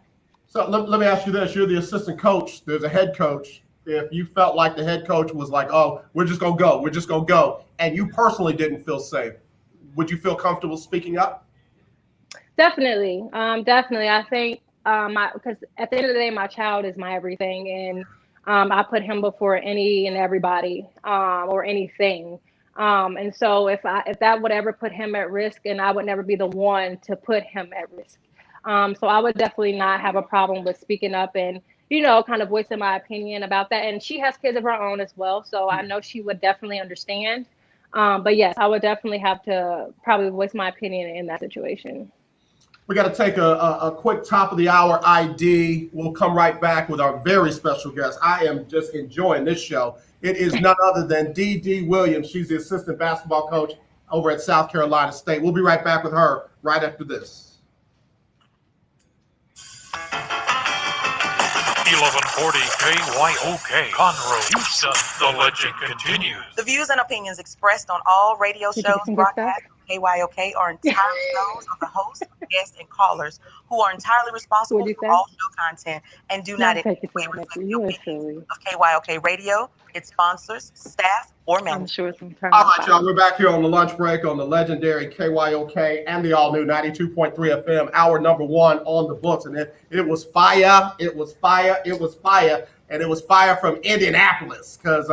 So let me ask you this. You're the assistant coach. There's a head coach. If you felt like the head coach was like, oh, we're just going to go, and you personally didn't feel safe, would you feel comfortable speaking up? Definitely. I think because at the end of the day, my child is my everything, and I put him before any and everybody or anything. And so if that would ever put him at risk, and I would never be the one to put him at risk. So I would definitely not have a problem with speaking up and, you know, kind of voicing my opinion about that. And she has kids of her own as well, so I know she would definitely understand. But yes, I would definitely have to probably voice my opinion in that situation. We got to take a quick top of the hour ID. We'll come right back with our very special guest. I am just enjoying this show. It is none other than D.D. Williams. She's the assistant basketball coach over at South Carolina State. We'll be right back with her right after this. 11 640 KYOK, Conroe, Houston. The legend continues. The views and opinions expressed on all radio Did you shows get some good stuff? broadcast on KYOK are entirely those of the hosts, guests, and callers who are entirely responsible What'd you for say? all show content and do No, not in take any it way to reflect the the You are opinions silly. of KYOK Radio, its sponsors, staff, or I'm management. sure some turn All out right, y'all. fine. We're back here on the lunch break on the legendary KYOK and the all-new 92.3 FM, hour number 1 on the books. And it was fire. It was fire. It was fire. And it was fire from Indianapolis because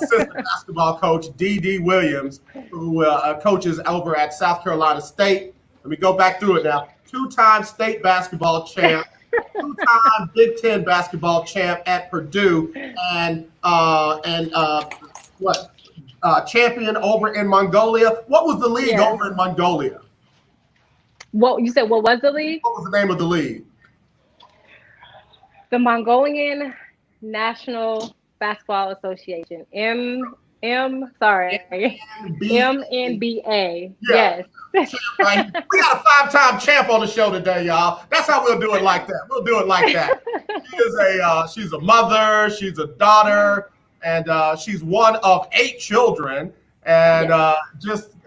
assistant basketball coach D.D. Williams, who coaches over at South Carolina State. Let me go back through it now. 2-time state basketball champ, 2-time Big Ten basketball champ at Purdue, and champion over in Mongolia. What was the league over in Mongolia? What you said? What was the league? What was the name of the league? The Mongolian National Basketball Association. MNBA. Yeah. Yes. Right? We got a 5-time champ on the show today, y'all. That's how we'll do it like that. We'll do it like that. She's a mother, she's a daughter, and she's one of 8 children. And just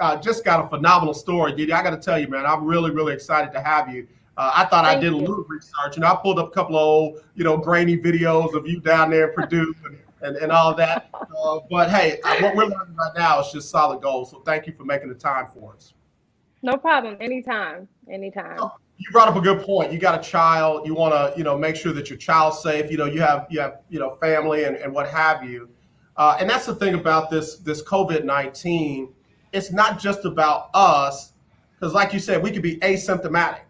got a phenomenal story, Didi. I got to tell you, man, I'm really, really excited to have you. I thought I did a little research, and I pulled up a couple of old, grainy videos of you down there in Purdue and all that. But hey, what we're learning right now is just solid gold. So thank you for making the time for us. No problem. Anytime. You brought up a good point. You got a child. You want to, make sure that your child's safe. You have family and what have you. And that's the thing about this COVID-19. It's not just about us, because like you said, we could be asymptomatic.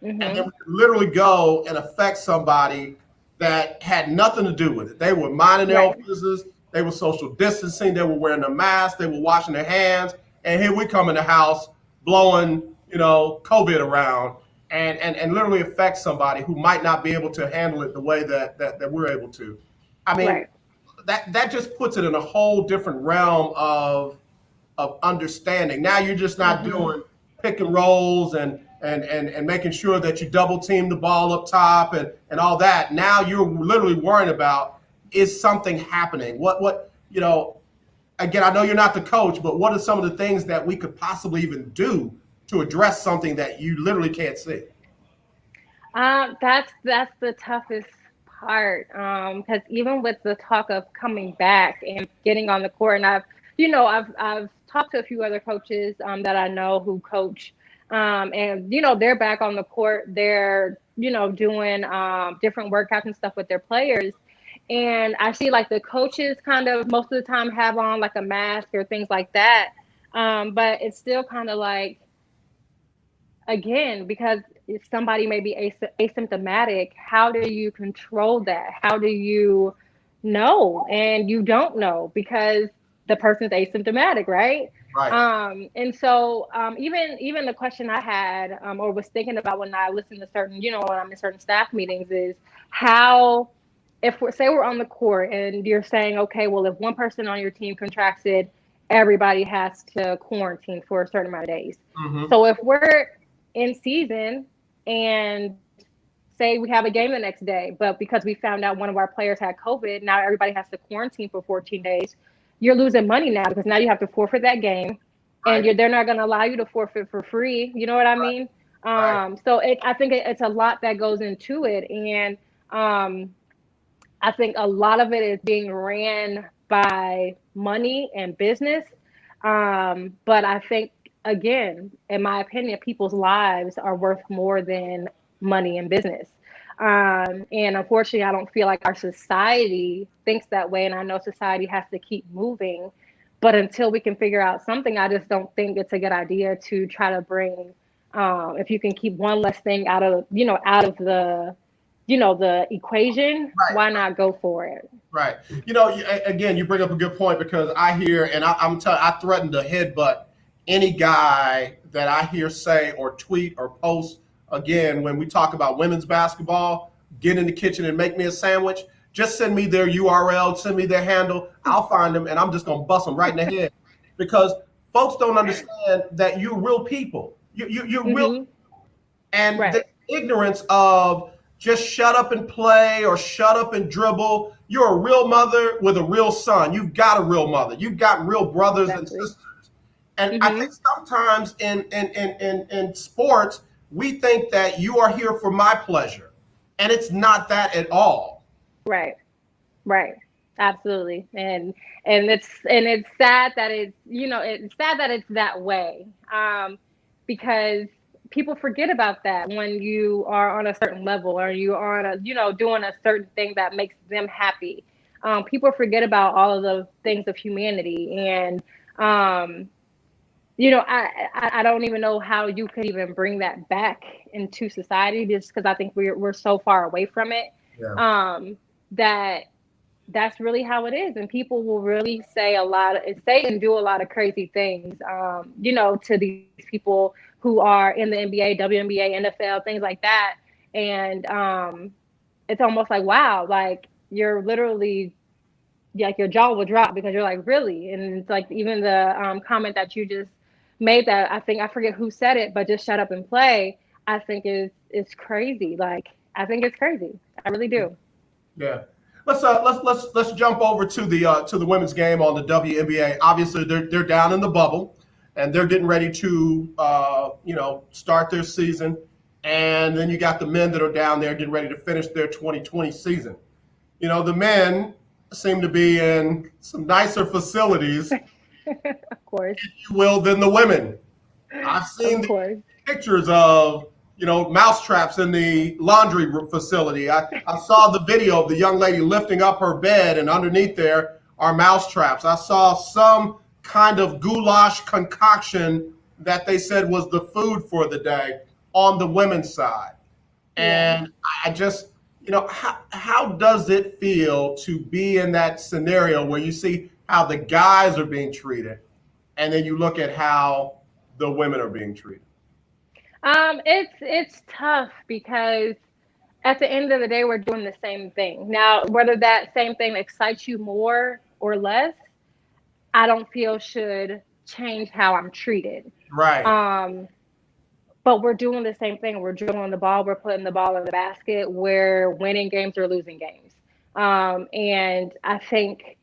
Mm-hmm. And then we could literally go and affect somebody that had nothing to do with it. They were minding their own business. They were social distancing. They were wearing a mask. They were washing their hands. And here we come in the house blowing, COVID around and literally affect somebody who might not be able to handle it the way that we're able to. I mean, that just puts it in a whole different realm of understanding. Now you're just not doing pick and rolls and making sure that you double team the ball up top and all that. Now you're literally worrying about, is something happening? What again, I know you're not the coach, but what are some of the things that we could possibly even do to address something that you literally can't see? That's the toughest part. Because even with the talk of coming back and getting on the court, and I've talked to a few other coaches that I know who coach, and they're back on the court. They're doing different workouts and stuff with their players. And I see like the coaches kind of most of the time have on like a mask or things like that. But it's still kind of like, again, because if somebody may be asymptomatic, how do you control that? How do you know? And you don't know because the person's asymptomatic, right? Right. And so even the question I had or was thinking about when I listen to certain, when I'm in certain staff meetings is how, if we're on the court and you're saying, okay, well, if one person on your team contracts it, everybody has to quarantine for a certain amount of days. Mm-hmm. So if we're in season and say we have a game the next day, but because we found out one of our players had COVID, now everybody has to quarantine for 14 days. You're losing money now because now you have to forfeit that game, and they're not going to allow you to forfeit for free. You know what I mean? So I think it's a lot that goes into it, and I think a lot of it is being ran by money and business. But I think, again, in my opinion, people's lives are worth more than money and business. And unfortunately, I don't feel like our society thinks that way. And I know society has to keep moving. But until we can figure out something, I just don't think it's a good idea to try to bring, if you can keep one less thing out of the equation, why not go for it? Right. Again, you bring up a good point because I hear, and I threaten to headbutt any guy that I hear say or tweet or post, again, when we talk about women's basketball, get in the kitchen and make me a sandwich. Just send me their URL, send me their handle. I'll find them, and I'm just going to bust them right in the head because folks don't understand that you're real people. You're real. And the ignorance of just shut up and play or shut up and dribble. You're a real mother with a real son. You've got a real mother. You've got real brothers and sisters. And I think sometimes in sports, we think that you are here for my pleasure. And it's not that at all. Right. Right. Absolutely. And it's sad that it's sad that it's that way. Because people forget about that when you are on a certain level or you are on doing a certain thing that makes them happy. People forget about all of the things of humanity. And I don't even know how you could even bring that back into society, just because I think we're so far away from it. That that's really how it is, and people will really say and do a lot of crazy things, to these people who are in the NBA, WNBA, NFL, things like that. And it's almost like, wow, like you're literally, like your jaw will drop because you're like, really? And it's like even the comment that you just made, that I forget who said it, but just shut up and play, I think is crazy. Like, I think it's crazy. I really do. Yeah. Let's jump over to the women's game on the WNBA. Obviously, they're down in the bubble, and they're getting ready to start their season. And then you got the men that are down there getting ready to finish their 2020 season. The men seem to be in some nicer facilities, of course, if you will, than the women. I've seen the pictures of mouse traps in the laundry facility. I saw the video of the young lady lifting up her bed, and underneath there are mouse traps. I saw some kind of goulash concoction that they said was the food for the day on the women's side. And I just, how does it feel to be in that scenario where you see how the guys are being treated, and then you look at how the women are being treated? It's tough because at the end of the day, we're doing the same thing. Now, whether that same thing excites you more or less, I don't feel should change how I'm treated. Right. But we're doing the same thing. We're dribbling the ball. We're putting the ball in the basket. We're winning games or losing games. And I think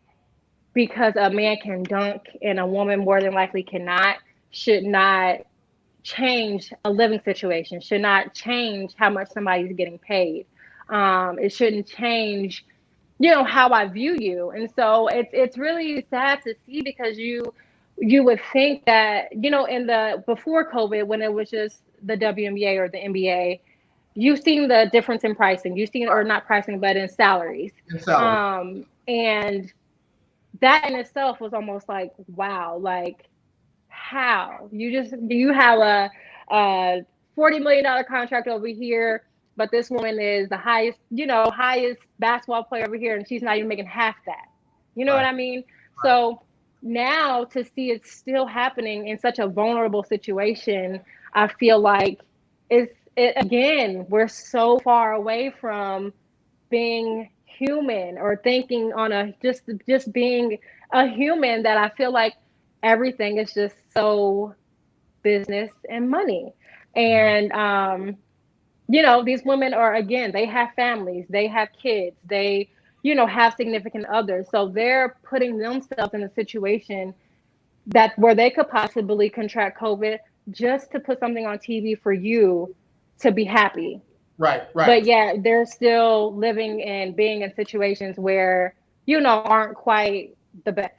because a man can dunk and a woman more than likely cannot, should not change a living situation, should not change how much somebody's getting paid. It shouldn't change, how I view you. And so it's really sad to see, because you would think that, in the before COVID, when it was just the WNBA or the NBA, you've seen the difference in pricing. You've seen, or not pricing, but in salaries. And that in itself was almost like, wow, like, how you have a $40 million contract over here, but this woman is the highest basketball player over here, and she's not even making half that. You know what I mean? So now to see it still happening in such a vulnerable situation, I feel like again, we're so far away from being human or thinking on a just being a human, that I feel like everything is just so business and money. And these women are, again, they have families, they have kids, they have significant others, so they're putting themselves in a situation where they could possibly contract COVID just to put something on TV for you to be happy. Right. But yeah, they're still living and being in situations where aren't quite the best.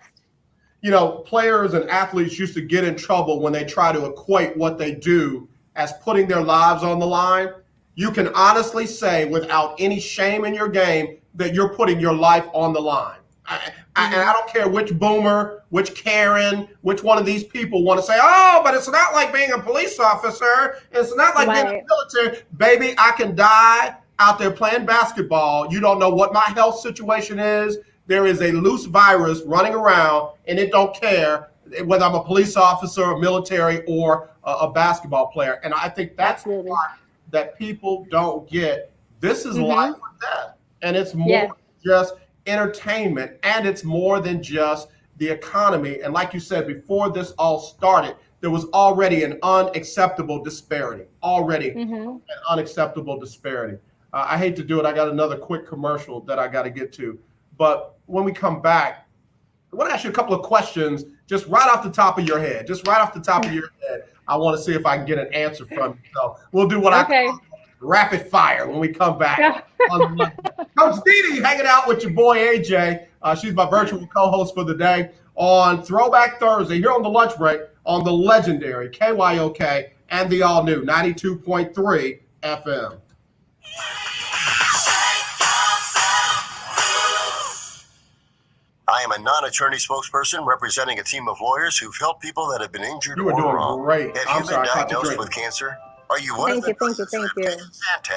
Players and athletes used to get in trouble when they try to equate what they do as putting their lives on the line. You can honestly say, without any shame in your game, that you're putting your life on the line. And I don't care which boomer, which Karen, which one of these people want to say, oh, but it's not like being a police officer. It's not like being in the military. Baby, I can die out there playing basketball. You don't know what my health situation is. There is a loose virus running around, and it don't care whether I'm a police officer, a military, or a basketball player. And I think that's the part that people don't get. This is life or death. And it's more than just entertainment, and it's more than just the economy. And like you said, before this all started, there was already an unacceptable disparity. I hate to do it. I got another quick commercial that I got to get to. But when we come back, I want to ask you a couple of questions just right off the top of your head. Just right off the top of your head. I want to see if I can get an answer from you. So we'll do what I call rapid fire when we come back. Coach Dee hanging out with your boy AJ. She's my virtual co-host for the day on Throwback Thursday here on the lunch break on the legendary KYOK and the all-new 92.3 FM. I am a non-attorney spokesperson representing a team of lawyers who've helped people that have been injured or wrong. Great. Have you been diagnosed with cancer? Are you one of the Thank you.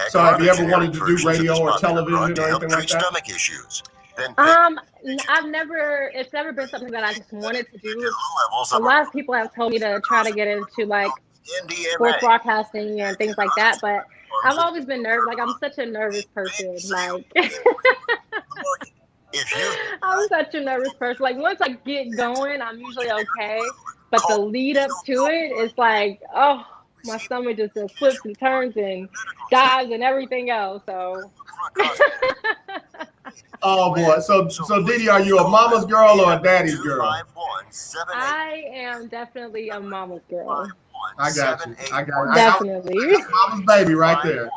So have you ever wanted to do radio or television or anything like that? Stomach issues. It's never been something that I just wanted to do. A lot of people have told me to try to get into like sports broadcasting and things like that, but I've always been nervous. Like I'm such a nervous person. Like I'm such a nervous person. Like once I get going, I'm usually okay. But the lead up to it is like, oh, my stomach just flips and turns and dives and everything else. So oh boy. So Dee, are you a mama's girl or a daddy's girl? I am definitely a mama's girl. I got you. Definitely. That's mama's baby right there.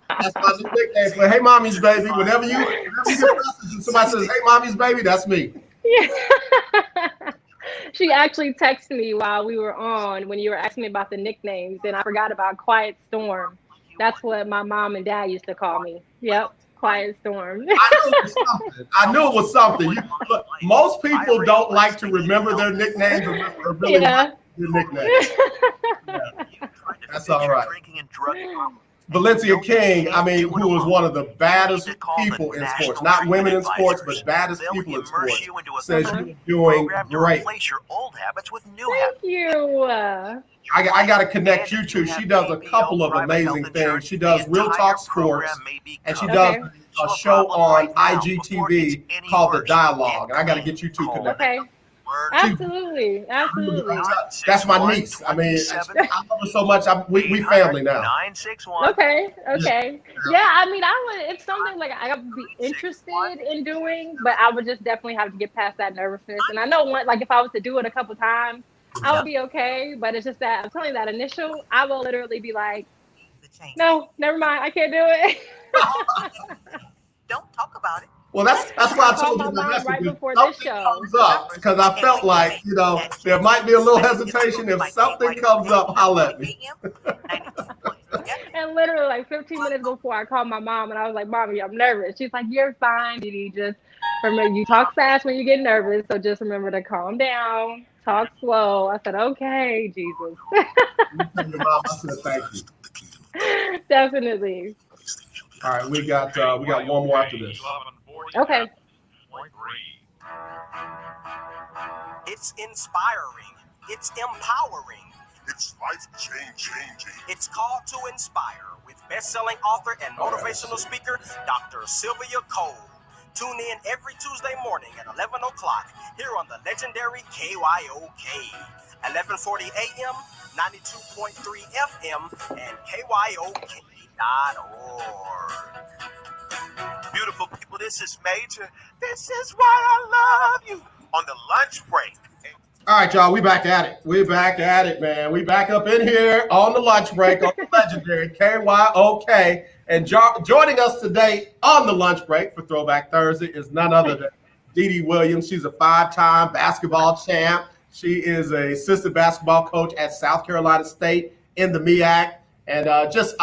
That's my nickname for hey mommy's baby. Whenever you get a message and somebody says, hey mommy's baby, that's me. Yeah. She actually texted me while we were on when you were asking me about the nicknames, and I forgot about Quiet Storm. That's what my mom and dad used to call me. Yep, Quiet Storm. I knew it was something. Look, most people don't like to remember their nicknames or really like their nicknames. Yeah. That's all right. Valencia King, who was one of the baddest people in sports, not women in sports, but baddest people in sports, says you're doing great. Thank you. I got to connect you two. She does a couple of amazing things. She does Real Talk Sports, and she does a show on IGTV called The Dialogue. And I got to get you two connected. Okay. Absolutely. That's my niece. I love her so much. We family now. Okay. Yeah, it's something like I would be interested in doing, but I would just definitely have to get past that nervousness. And I know like if I was to do it a couple times, I would be okay. But it's just that I'm telling you that initial, I will literally be like, no, never mind, I can't do it. Don't talk about it. Well, that's why I told you the right before this show comes up, because I felt like there might be a little hesitation. If something comes up, holla at me. And literally like 15 minutes before I called my mom and I was like, Mommy, I'm nervous. She's like, you're fine, Dee. Just remember, you talk fast when you get nervous, so just remember to calm down, talk slow. I said, okay, Jesus. Your mom, I said, thank you. Definitely. All right, we got one more after this. Okay. It's inspiring. It's empowering. It's life-changing. It's called to inspire with best-selling author and motivational speaker, Dr. Sylvia Cole. Tune in every Tuesday morning at 11 o'clock here on the legendary KYOK. 11:40 a.m., 92.3 FM, and KYOK.org. Beautiful people, this is Major. This is why I love you on the lunch break. All right, y'all, we back at it. We're back at it, man. We back up in here on the lunch break on the legendary KYOK. And joining us today on the lunch break for Throwback Thursday is none other than Dee Williams. She's a 5-time basketball champ. She is a assistant basketball coach at South Carolina State in the MEAC. And just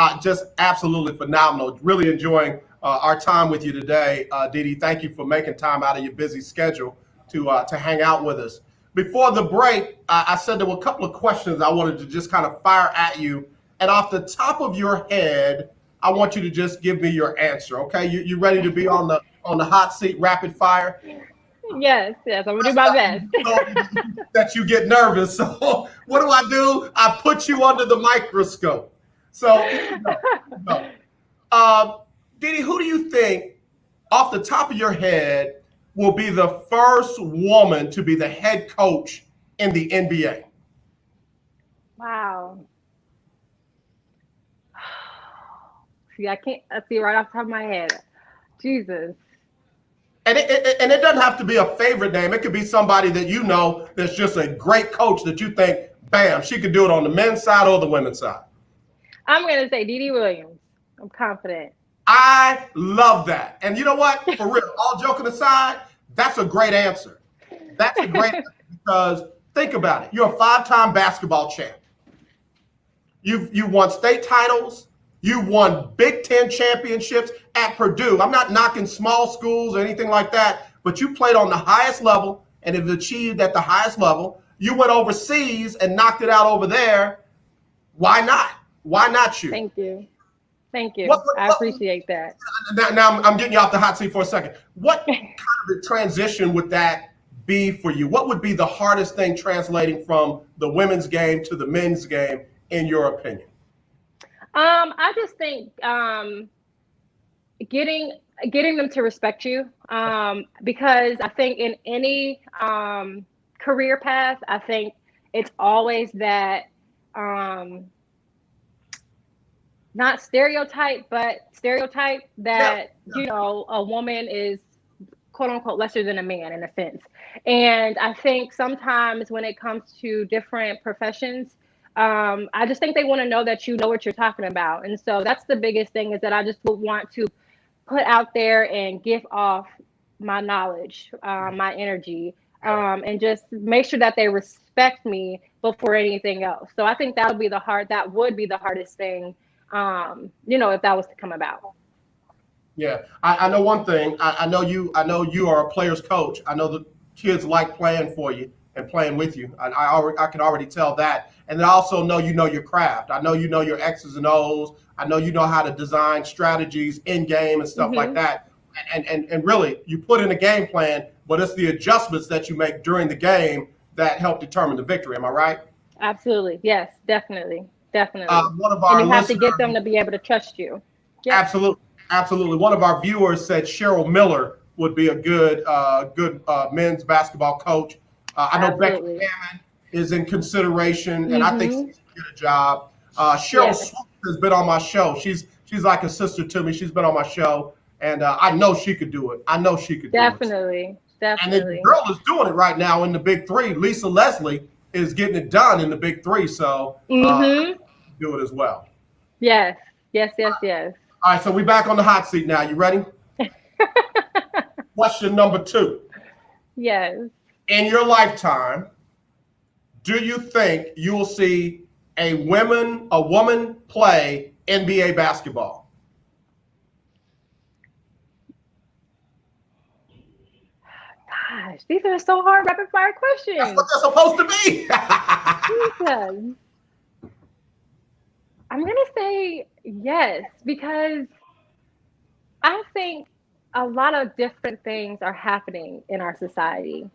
absolutely phenomenal. Really enjoying our time with you today. Dee, thank you for making time out of your busy schedule to hang out with us. Before the break, I said there were a couple of questions I wanted to just kind of fire at you. And off the top of your head, I want you to just give me your answer, okay? You ready to be on the hot seat, rapid fire? Yes, I'm going to do my best. That you get nervous. So what do? I put you under the microscope. So, Dee, who do you think, off the top of your head, will be the first woman to be the head coach in the NBA? Wow. See, I can't. I see right off the top of my head. Jesus. And it doesn't have to be a favorite name. It could be somebody that you know that's just a great coach that you think, bam, she could do it on the men's side or the women's side. I'm gonna say Dee Williams. I'm confident. I love that. And you know what? For real, all joking aside, that's a great answer. That's a great answer because think about it. You're a 5-time basketball champ. You won state titles. You won Big Ten championships at Purdue. I'm not knocking small schools or anything like that, but you played on the highest level and have achieved at the highest level. You went overseas and knocked it out over there. Why not? Why not you? Thank you. Thank you. I appreciate that. Now I'm getting you off the hot seat for a second. What kind of a transition would that be for you? What would be the hardest thing translating from the women's game to the men's game, in your opinion? I just think getting them to respect you, because I think in any career path, I think it's always that not stereotype, but stereotype that a woman is quote unquote lesser than a man in a sense. And I think sometimes when it comes to different professions, I just think they want to know that you know what you're talking about. And so that's the biggest thing, is that I just would want to put out there and give off my knowledge, my energy, and just make sure that they respect me before anything else. So I think that would be the hardest thing, if that was to come about. Yeah, I know one thing. I know you are a player's coach. I know the kids like playing for you and playing with you. I can already tell that. And then I also know you know your craft. I know you know your X's and O's. I know you know how to design strategies in game and stuff like that. And really, you put in a game plan, but it's the adjustments that you make during the game that help determine the victory. Am I right? Absolutely. Yes, definitely. Definitely. One of our and you have to get them to be able to trust you. Yep. Absolutely. One of our viewers said Cheryl Miller would be a good men's basketball coach. I know Becky Hammond is in consideration, and I think she should get a job. Cheryl Swoops has been on my show. She's like a sister to me. She's been on my show, and I know she could do it. I know she could do it. Definitely. And the girl is doing it right now in the Big Three. Lisa Leslie is getting it done in the Big Three, so do it as well. Yes. All right, so we back on the hot seat now. You ready? Question number 2. Yes. In your lifetime, do you think you will see a woman play NBA basketball? Gosh, these are so hard rapid fire questions. That's what they're supposed to be. Jesus. I'm going to say yes, because I think a lot of different things are happening in our society,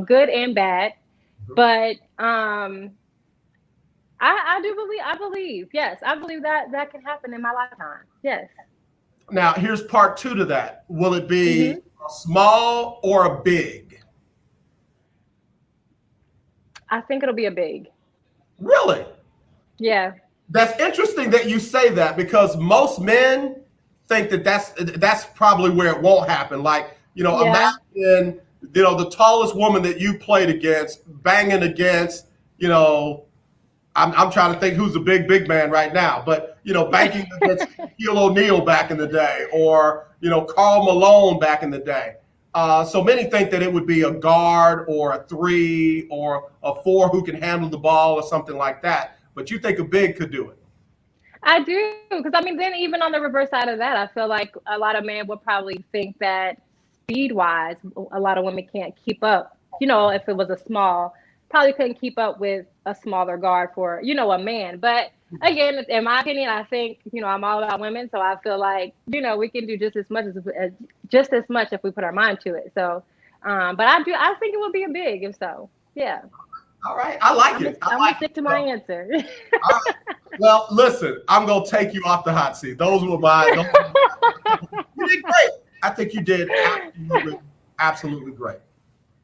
good and bad. But I believe that can happen in my lifetime. Yes. Now, here's part 2 to that. Will it be a small or a big? I think it'll be a big. Really? Yeah. That's interesting that you say that, because most men think that that's probably where it won't happen. Like, imagine, the tallest woman that you played against, banging against, I'm trying to think who's the big man right now, but, banging against Shaquille O'Neal back in the day, or, Karl Malone back in the day. So many think that it would be a guard or a 3 or a 4 who can handle the ball or something like that. But you think a big could do it? I do, because then even on the reverse side of that, I feel like a lot of men would probably think that speed-wise, a lot of women can't keep up. If it was a small, probably couldn't keep up with a smaller guard for, a man. But again, in my opinion, I think, I'm all about women, so I feel like, we can do just as much if we put our mind to it. So, but I think it would be a big, if so. Yeah. All right, I like it. I'm gonna stick to my answer. All right. Well, listen, I'm gonna take you off the hot seat. Those were mine. You did great. I think you did absolutely great.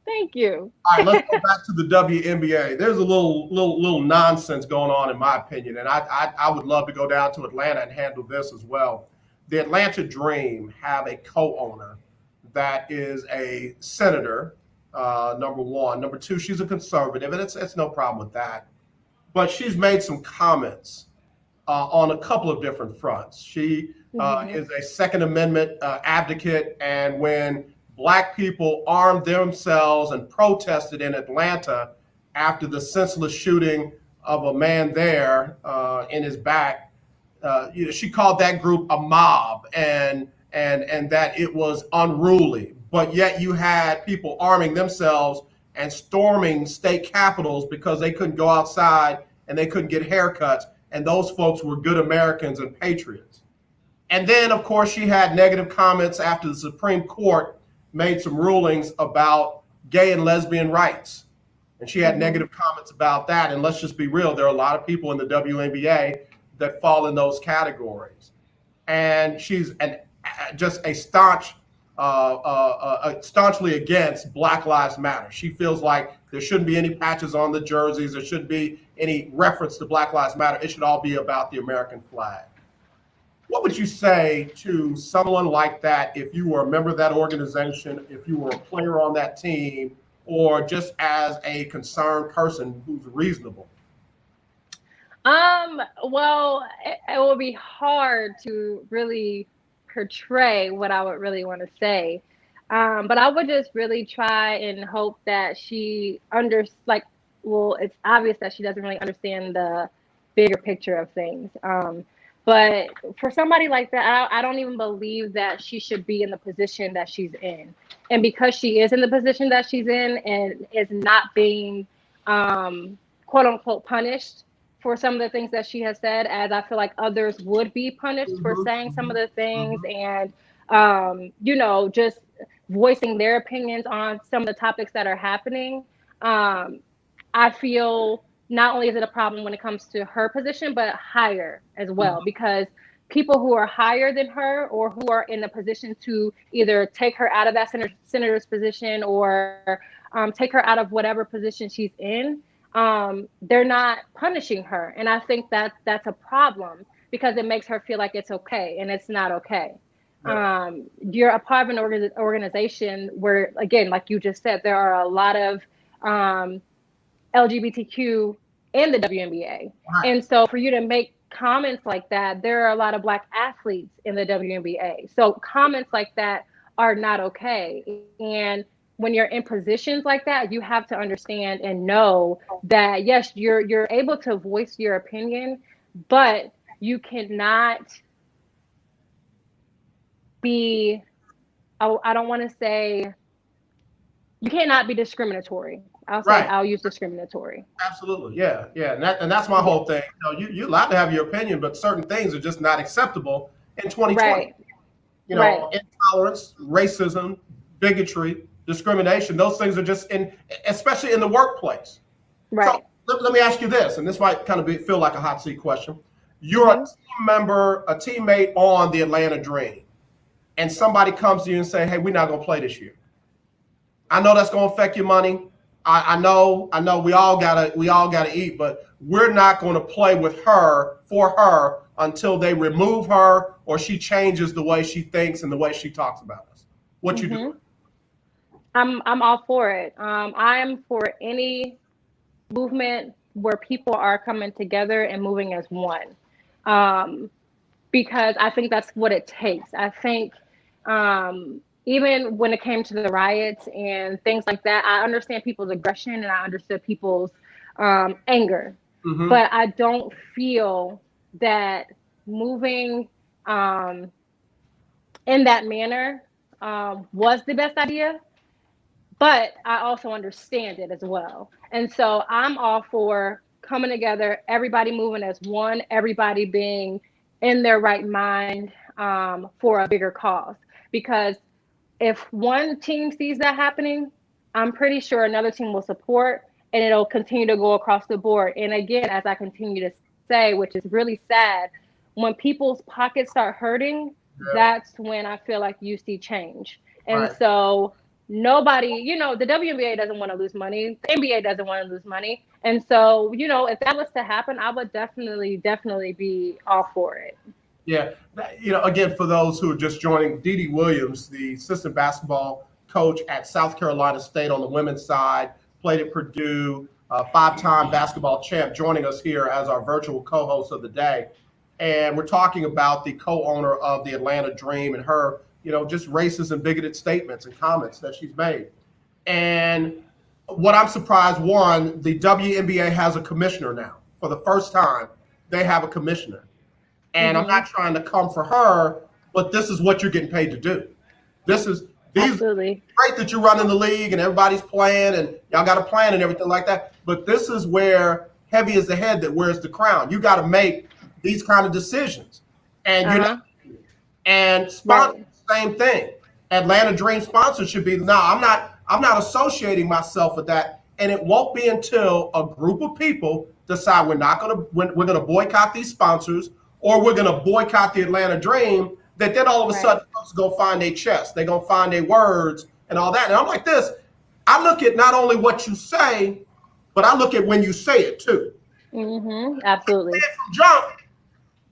Thank you. All right, let's go back to the WNBA. There's a little nonsense going on, in my opinion, and I would love to go down to Atlanta and handle this as well. the Atlanta Dream have a co-owner that is a senator, number one. Number two, she's a conservative, and it's no problem with that. But she's made some comments on a couple of different fronts. She is a Second Amendment advocate, and when Black people armed themselves and protested in Atlanta after the senseless shooting of a man there in his back, she called that group a mob, and that it was unruly. But yet you had people arming themselves and storming state capitals because they couldn't go outside and they couldn't get haircuts, and those folks were good Americans and patriots. And then, of course, she had negative comments after the Supreme Court made some rulings about gay and lesbian rights. And she had negative comments about that. And let's just be real, there are a lot of people in the WNBA that fall in those categories. And she's just a staunchly against Black Lives Matter. She feels like there shouldn't be any patches on the jerseys. There shouldn't be any reference to Black Lives Matter. It should all be about the American flag. What would you say to someone like that if you were a member of that organization, if you were a player on that team, or just as a concerned person who's reasonable? Well, it will be hard to really portray what I would really want to say. But I would just really try and hope that she it's obvious that she doesn't really understand the bigger picture of things. But for somebody like that, I don't even believe that she should be in the position that she's in. And because she is in the position that she's in and is not being, quote unquote, punished for some of the things that she has said, as I feel like others would be punished for saying some of the things and, just voicing their opinions on some of the topics that are happening. I feel not only is it a problem when it comes to her position, but higher as well, because people who are higher than her or who are in a position to either take her out of that senator's position or take her out of whatever position she's in, they're not punishing her. And I think that's a problem because it makes her feel like it's okay, and it's not okay. Yeah. You're a part of an organization where, again, like you just said, there are a lot of LGBTQ in the WNBA. Right. And so for you to make comments like that, there are a lot of Black athletes in the WNBA. So comments like that are not okay. And when you're in positions like that, you have to understand and know that, yes, you're able to voice your opinion, but you cannot be, I don't want to say, you cannot be discriminatory. I'll use discriminatory. Absolutely, yeah. And that's my whole thing. You're allowed to have your opinion, but certain things are just not acceptable in 2020. Right. Intolerance, racism, bigotry, discrimination. Those things are just especially in the workplace. Right. So let me ask you this, and this might kind of feel like a hot seat question. You're a team member, a teammate on the Atlanta Dream, and somebody comes to you and say, "Hey, we're not going to play this year." I know that's going to affect your money. I know we all gotta eat, but we're not going to play for her until they remove her or she changes the way she thinks and the way she talks about us. What you do? I'm all for it. I'm for any movement where people are coming together and moving as one, because I think that's what it takes. I think. Even when it came to the riots and things like that, I understand people's aggression and I understood people's anger. But I don't feel that moving in that manner was the best idea. But I also understand it as well. And so I'm all for coming together, everybody moving as one, everybody being in their right mind for a bigger cause. Because if one team sees that happening, I'm pretty sure another team will support and it'll continue to go across the board. And again, as I continue to say, which is really sad, when people's pockets start hurting, that's when I feel like you see change. And so nobody, the WNBA doesn't want to lose money. The NBA doesn't want to lose money. And so, if that was to happen, I would definitely be all for it. Yeah. Again, for those who are just joining, Dee Dee Williams, the assistant basketball coach at South Carolina State on the women's side, played at Purdue, five-time basketball champ, joining us here as our virtual co-host of the day. And we're talking about the co-owner of the Atlanta Dream and her, just racist and bigoted statements and comments that she's made. And what I'm surprised, one, the WNBA has a commissioner now. For the first time, they have a commissioner. And I'm not trying to come for her, but this is what you're getting paid to do. These great that you're running the league and everybody's playing and y'all got a plan and everything like that. But this is where heavy is the head that wears the crown. You got to make these kind of decisions. And sponsor, same thing. Atlanta Dream sponsor should be, no, I'm not associating myself with that. And it won't be until a group of people decide we're gonna boycott these sponsors, or we're going to boycott the Atlanta Dream, that then all of a sudden folks go find their chest. They're going to find their words and all that. And I'm like this. I look at not only what you say, but I look at when you say it too. Absolutely. From jump,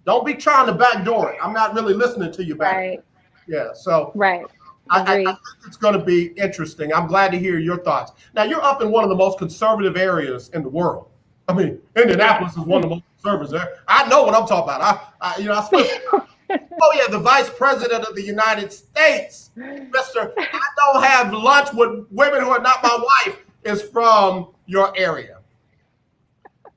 don't be trying to backdoor it. I'm not really listening to you back. Right. Yeah. So I think it's going to be interesting. I'm glad to hear your thoughts. Now, you're up in one of the most conservative areas in the world. I mean, Indianapolis is one of the most conservative there. I know what I'm talking about. The vice president of the United States, Mr. I don't have lunch with women who are not my wife, is from your area.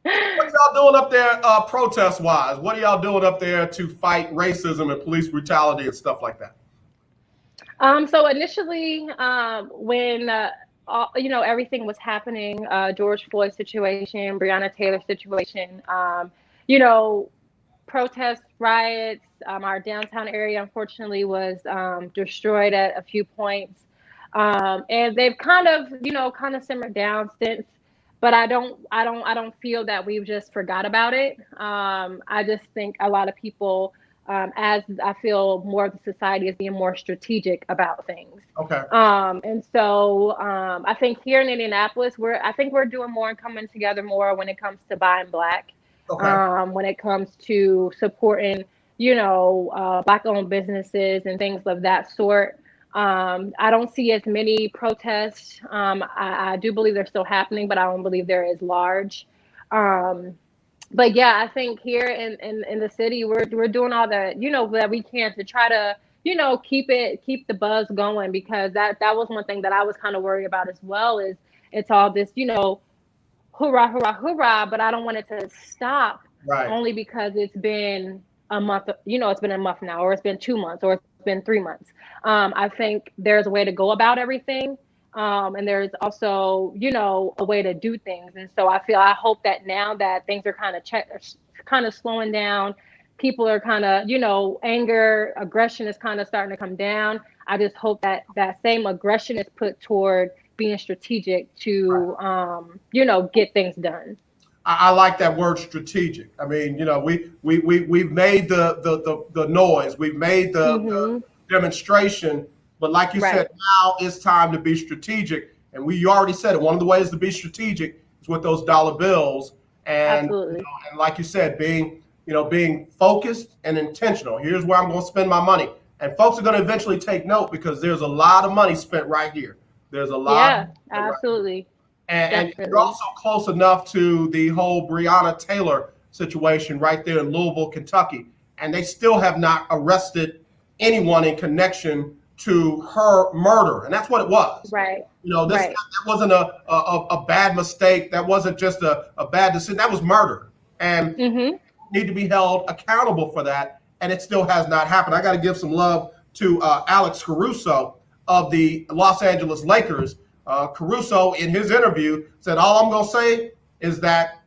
What are y'all doing up there protest-wise? What are y'all doing up there to fight racism and police brutality and stuff like that? So initially, when everything was happening, George Floyd situation, Breonna Taylor situation, protests, riots, our downtown area unfortunately was destroyed at a few points, and they've kind of simmered down since. But I don't feel that we've just forgot about it. I just think a lot of people, as I feel more of the society is being more strategic about things. Okay. And so I think here in Indianapolis, we're doing more and coming together more when it comes to buying Black. Okay. When it comes to supporting, Black-owned businesses and things of that sort. I don't see as many protests. I do believe they're still happening, but I don't believe they're as large. But yeah, I think here in the city, we're doing all that, that we can to try to, keep the buzz going, because that was one thing that I was kind of worried about as well, is it's all this, hoorah, hoorah, hoorah, but I don't want it to stop only because it's been a month, it's been a month now, or it's been 2 months, or it's been 3 months. I think there's a way to go about everything. And there's also, a way to do things. And so I hope that now that things are kind of slowing down, people are kind of, anger, aggression is kind of starting to come down. I just hope that that same aggression is put toward being strategic to, get things done. I like that word, strategic. I mean, we've made the noise, we've made the demonstration, but like you said, now it's time to be strategic. And you already said it. One of the ways to be strategic is with those dollar bills, and and like you said, being focused and intentional. Here's where I'm going to spend my money, and folks are going to eventually take note, because there's a lot of money spent right here. There's a lot. Yeah, absolutely. And you're also close enough to the whole Breonna Taylor situation right there in Louisville, Kentucky, and they still have not arrested anyone in connection to her murder, and that's what it was. Right. That wasn't a bad mistake. That wasn't just a bad decision. That was murder, and need to be held accountable for that. And it still has not happened. I got to give some love to Alex Caruso of the Los Angeles Lakers. Caruso, in his interview, said, all I'm going to say is that,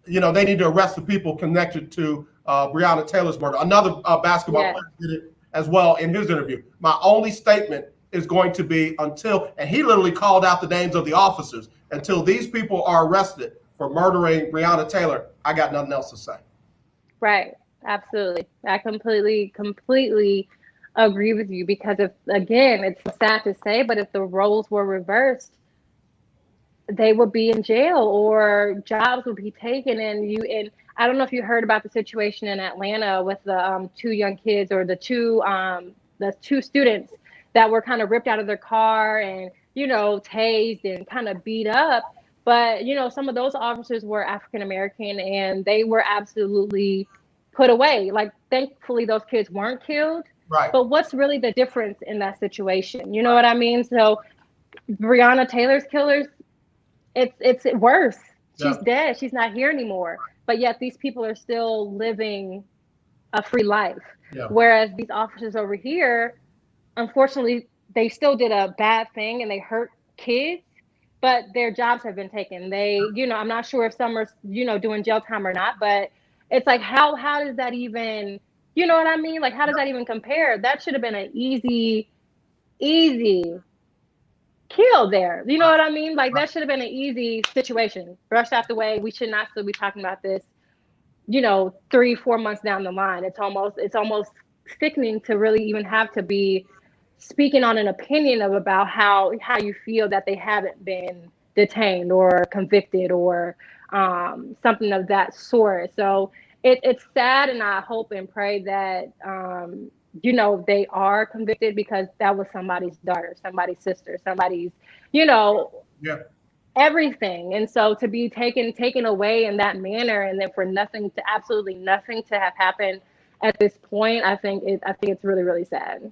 they need to arrest the people connected to Breonna Taylor's murder. Another basketball player did it as well in his interview. My only statement is going to be and he literally called out the names of the officers, until these people are arrested for murdering Breonna Taylor, I got nothing else to say. Right. Absolutely. I completely agree with you, because again, it's sad to say, but if the roles were reversed, they would be in jail or jobs would be taken. And I don't know if you heard about the situation in Atlanta with the two young kids, or the two students that were kind of ripped out of their car and, tased and kind of beat up. But, some of those officers were African American, and they were absolutely put away. Like, thankfully those kids weren't killed. Right. But what's really the difference in that situation? You know what I mean? So Breonna Taylor's killers, it's worse. She's dead. She's not here anymore. But yet these people are still living a free life. Yeah. Whereas these officers over here, unfortunately, they still did a bad thing and they hurt kids, but their jobs have been taken. They, I'm not sure if some are, doing jail time or not, but it's like, how does that even, you know what I mean? Like, how does that even compare? That should have been an easy kill there. You know what I mean? Like, that should have been an easy situation. Brushed out the way. We should not still be talking about this, 3-4 months down the line. It's almost sickening to really even have to be speaking on an opinion about how you feel that they haven't been detained or convicted or something of that sort. So it's sad, and I hope and pray that they are convicted, because that was somebody's daughter, somebody's sister, somebody's, everything. And so to be taken away in that manner, and then for absolutely nothing to have happened at this point, I think it's really, really sad.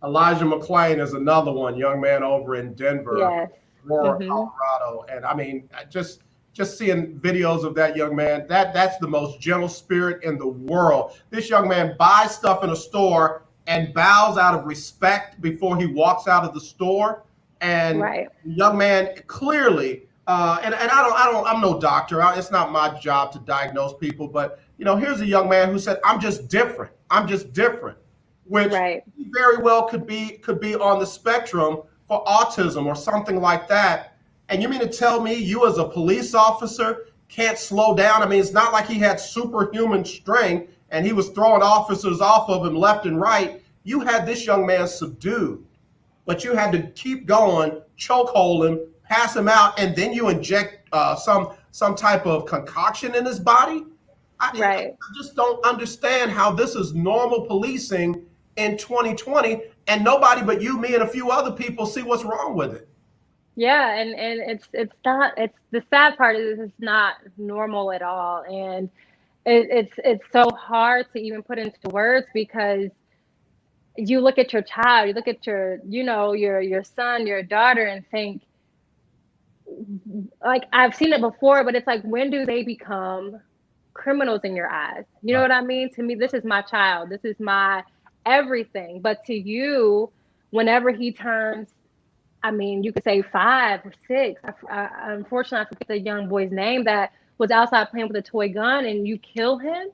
Elijah McClain is another one, young man over in Denver, rural Colorado. And I mean, just seeing videos of that young man, that's the most gentle spirit in the world. This young man buys stuff in a store and bows out of respect before he walks out of the store. And the young man clearly, and I'm no doctor. It's not my job to diagnose people, but here's a young man who said, "I'm just different. I'm just different," which very well could be on the spectrum for autism or something like that. And you mean to tell me you, as a police officer, can't slow down? I mean, it's not like he had superhuman strength and he was throwing officers off of him left and right. You had this young man subdued, but you had to keep going, chokehold him, pass him out, and then you inject some type of concoction in his body. I just don't understand how this is normal policing in 2020, and nobody but you, me, and a few other people see what's wrong with it. Yeah, and it's not. It's the sad part is it's not normal at all, and it's so hard to even put into words, because you look at your child, you look at your your son, your daughter, and think, like, I've seen it before, but it's like, when do they become criminals in your eyes? You know what I mean? To me, this is my child. This is my everything. But to you, whenever he turns, I mean, you could say 5 or 6. Unfortunately, I forget the young boy's name that was outside playing with a toy gun, and you kill him.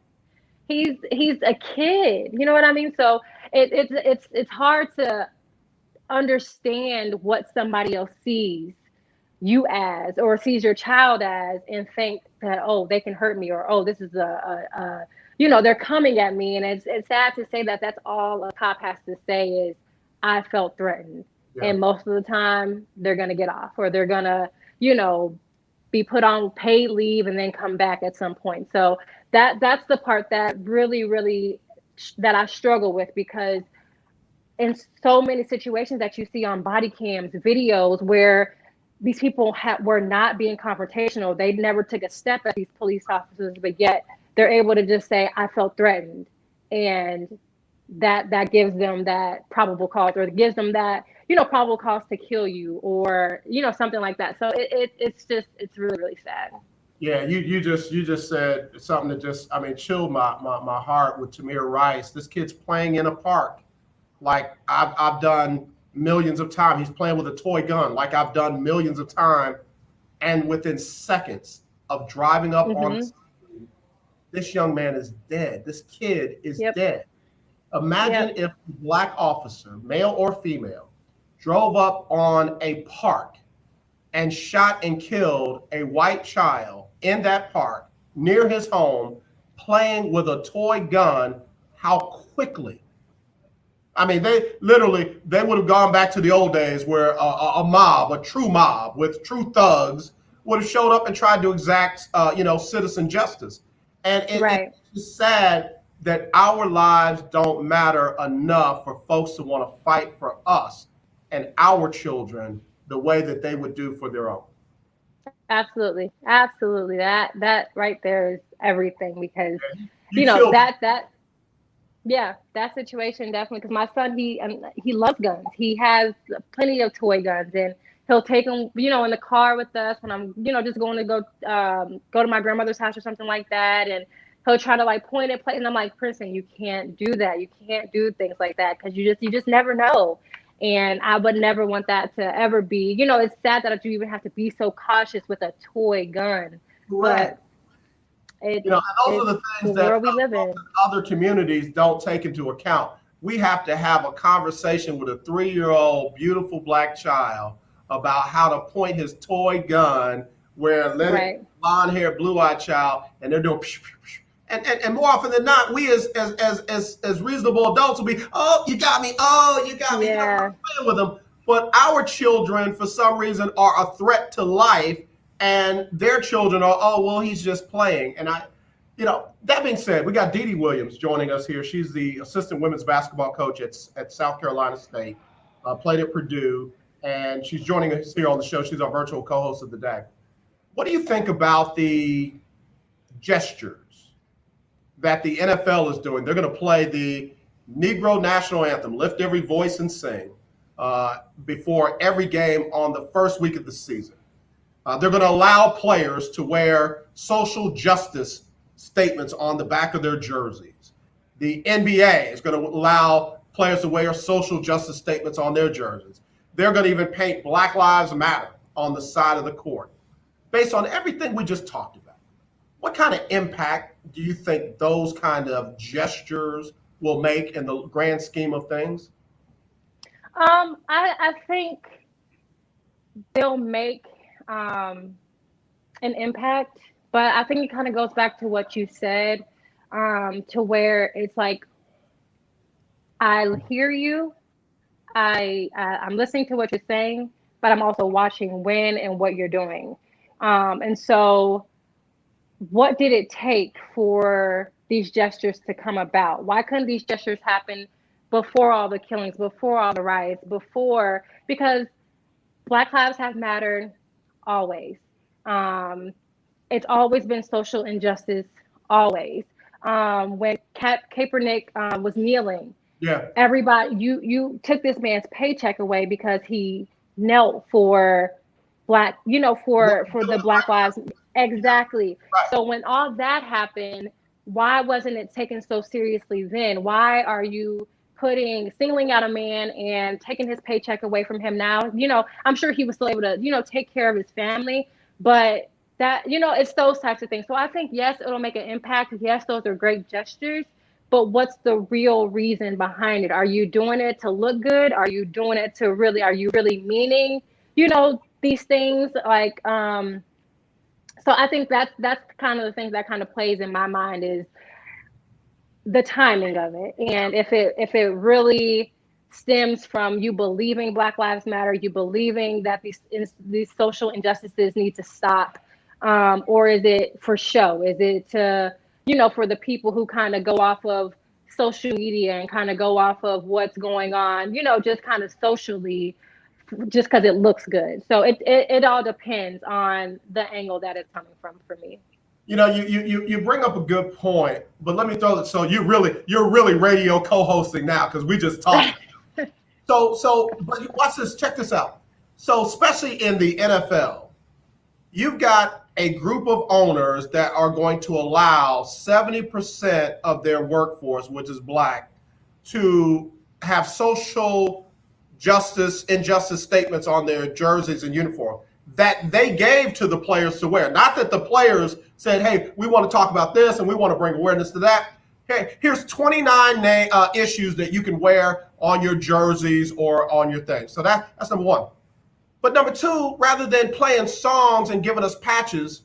He's a kid. You know what I mean? So it's hard to understand what somebody else sees you as, or sees your child as, and think that, oh, they can hurt me, or, oh, this is they're coming at me. And it's sad to say that that's all a cop has to say is, I felt threatened. And most of the time they're going to get off, or they're going to, be put on paid leave and then come back at some point. So that's the part that really, really, that I struggle with, because in so many situations that you see on body cams, videos, where these people were not being confrontational. They never took a step at these police officers, but yet they're able to just say, I felt threatened. And that gives them that probable cause, or gives them that, probable cause to kill you, or, something like that. So it's really, really sad. Yeah, you just said something that just, chilled my heart with Tamir Rice. This kid's playing in a park, like I've done millions of times. He's playing with a toy gun, like I've done millions of times. And within seconds of driving up on the scene, this young man is dead. This kid is dead. Imagine if a Black officer, male or female, drove up on a park and shot and killed a white child in that park near his home, playing with a toy gun. How quickly? They would have gone back to the old days where a mob, a true mob with true thugs, would have showed up and tried to exact, citizen justice. And it's just sad that our lives don't matter enough for folks to want to fight for us and our children the way that they would do for their own. Absolutely. Absolutely. That right there is everything, because that situation definitely, because my son, he loves guns. He has plenty of toy guns, and he'll take them, in the car with us when I'm, just going to go to my grandmother's house or something like that, and he'll try to like point at play, and I'm like, Princeton, you can't do that. You can't do things like that, because you just never know. And I would never want that to ever be, it's sad that you even have to be so cautious with a toy gun. Right. But those are the things that we live in. Other communities don't take into account. We have to have a conversation with a 3-year-old beautiful Black child about how to point his toy gun, where blonde haired, blue-eyed child, and they're doing psh, psh, psh. And more often than not, we as reasonable adults will be, oh, you got me, playing with them. But our children, for some reason, are a threat to life, and their children are, oh, well, he's just playing. And that being said, we got Dee Dee Williams joining us here. She's the assistant women's basketball coach at South Carolina State, played at Purdue, and she's joining us here on the show. She's our virtual co-host of the day. What do you think about the gestures that the NFL is doing? They're going to play the Negro National Anthem, Lift Every Voice and Sing, before every game on the first week of the season. They're going to allow players to wear social justice statements on the back of their jerseys. The NBA is going to allow players to wear social justice statements on their jerseys. They're going to even paint Black Lives Matter on the side of the court. Based on everything we just talked about, what kind of impact do you think those kind of gestures will make in the grand scheme of things? I think they'll make an impact, but I think it kind of goes back to what you said, to where it's like, I hear you, I'm listening to what you're saying, but I'm also watching when and what you're doing. And so what did it take for these gestures to come about? Why couldn't these gestures happen before all the killings, before all the riots, because Black lives have mattered always. It's always been social injustice, always. When Kaepernick was kneeling, everybody, you took this man's paycheck away because he knelt for Black, for the Black lives. Exactly. Right. So when all that happened, why wasn't it taken so seriously then? Why are you singling out a man and taking his paycheck away from him now? I'm sure he was still able to, take care of his family, but that, it's those types of things. So I think, yes, it'll make an impact. Yes, those are great gestures, but what's the real reason behind it? Are you doing it to look good? Are you doing it are you really meaning, these things? Like, so I think that's kind of the thing that kind of plays in my mind, is the timing of it. And if it really stems from you believing Black Lives Matter, you believing that these social injustices need to stop, or is it for show? Is it to, for the people who kind of go off of social media and kind of go off of what's going on, just kind of socially, just because it looks good. So it all depends on the angle that it's coming from for me. You bring up a good point, but let me throw it. So you're really radio co-hosting now, because we just talked. So but watch this. Check this out. So especially in the NFL, you've got a group of owners that are going to allow 70% of their workforce, which is Black, to have social injustice statements on their jerseys and uniform that they gave to the players to wear. Not that the players said, hey, we want to talk about this and we want to bring awareness to that. Hey, here's 29 issues that you can wear on your jerseys or on your thing. So that's number one. But number two, rather than playing songs and giving us patches,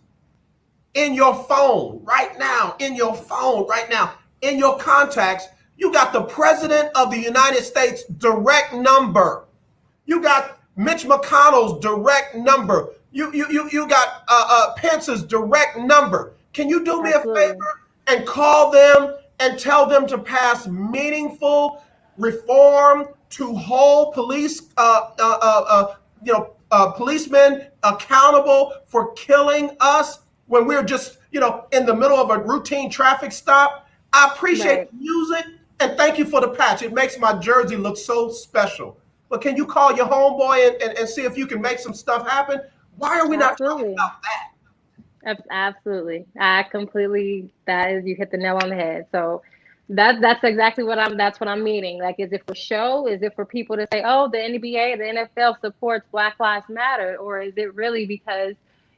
in your phone right now, in your contacts, you got the President of the United States direct number. You got Mitch McConnell's direct number. You got Pence's direct number. Can you do me Absolutely. a favor and call them and tell them to pass meaningful reform to hold policemen accountable for killing us when we're just, in the middle of a routine traffic stop? I appreciate the music and thank you for the patch. It makes my jersey look so special. But can you call your homeboy and see if you can make some stuff happen? Why are we not talking about that? Absolutely. You hit the nail on the head. So that's exactly that's what I'm meaning. Like, is it for show? Is it for people to say, oh, the NBA, the NFL supports Black Lives Matter? Or is it really because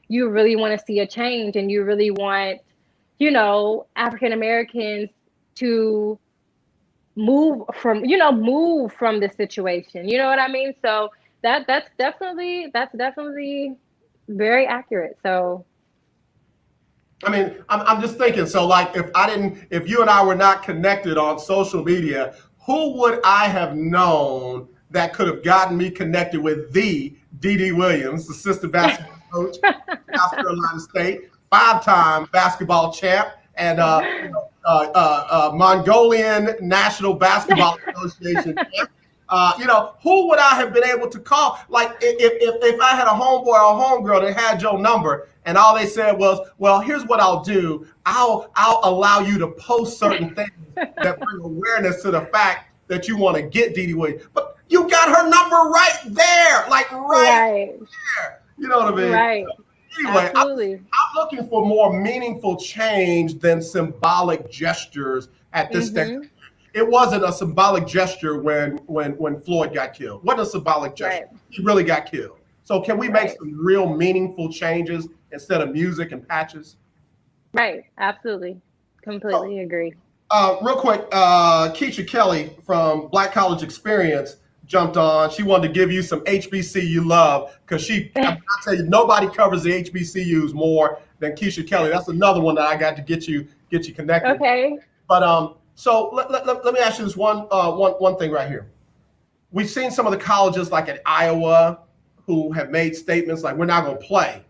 you really want to see a change and you really want, African Americans to move from the situation. You know what I mean? So that's definitely very accurate. So I mean, I'm just thinking. So, like, if you and I were not connected on social media, who would I have known that could have gotten me connected with the D.D. Williams, assistant basketball coach, South Carolina State, 5-time basketball champ, and Mongolian National Basketball Association champ? Who would I have been able to call? Like, if I had a homeboy or a homegirl that had your number and all they said was, well, here's what I'll do. I'll allow you to post certain things that bring awareness to the fact that you want to get Dee Dee Williams. But you got her number right there, like right there. You know what I mean? Right. So, anyway, absolutely. I'm looking for more meaningful change than symbolic gestures at this stage. It wasn't a symbolic gesture when Floyd got killed. It wasn't a symbolic gesture. Right. He really got killed. So can we make some real meaningful changes instead of music and patches? Right. Absolutely. Completely agree. Real quick, Keisha Kelly from Black College Experience jumped on. She wanted to give you some HBCU love because I tell you, nobody covers the HBCUs more than Keisha Kelly. That's another one that I got to get you connected. Okay. But so let me ask you this one thing right here. We've seen some of the colleges like at Iowa who have made statements like, we're not going to play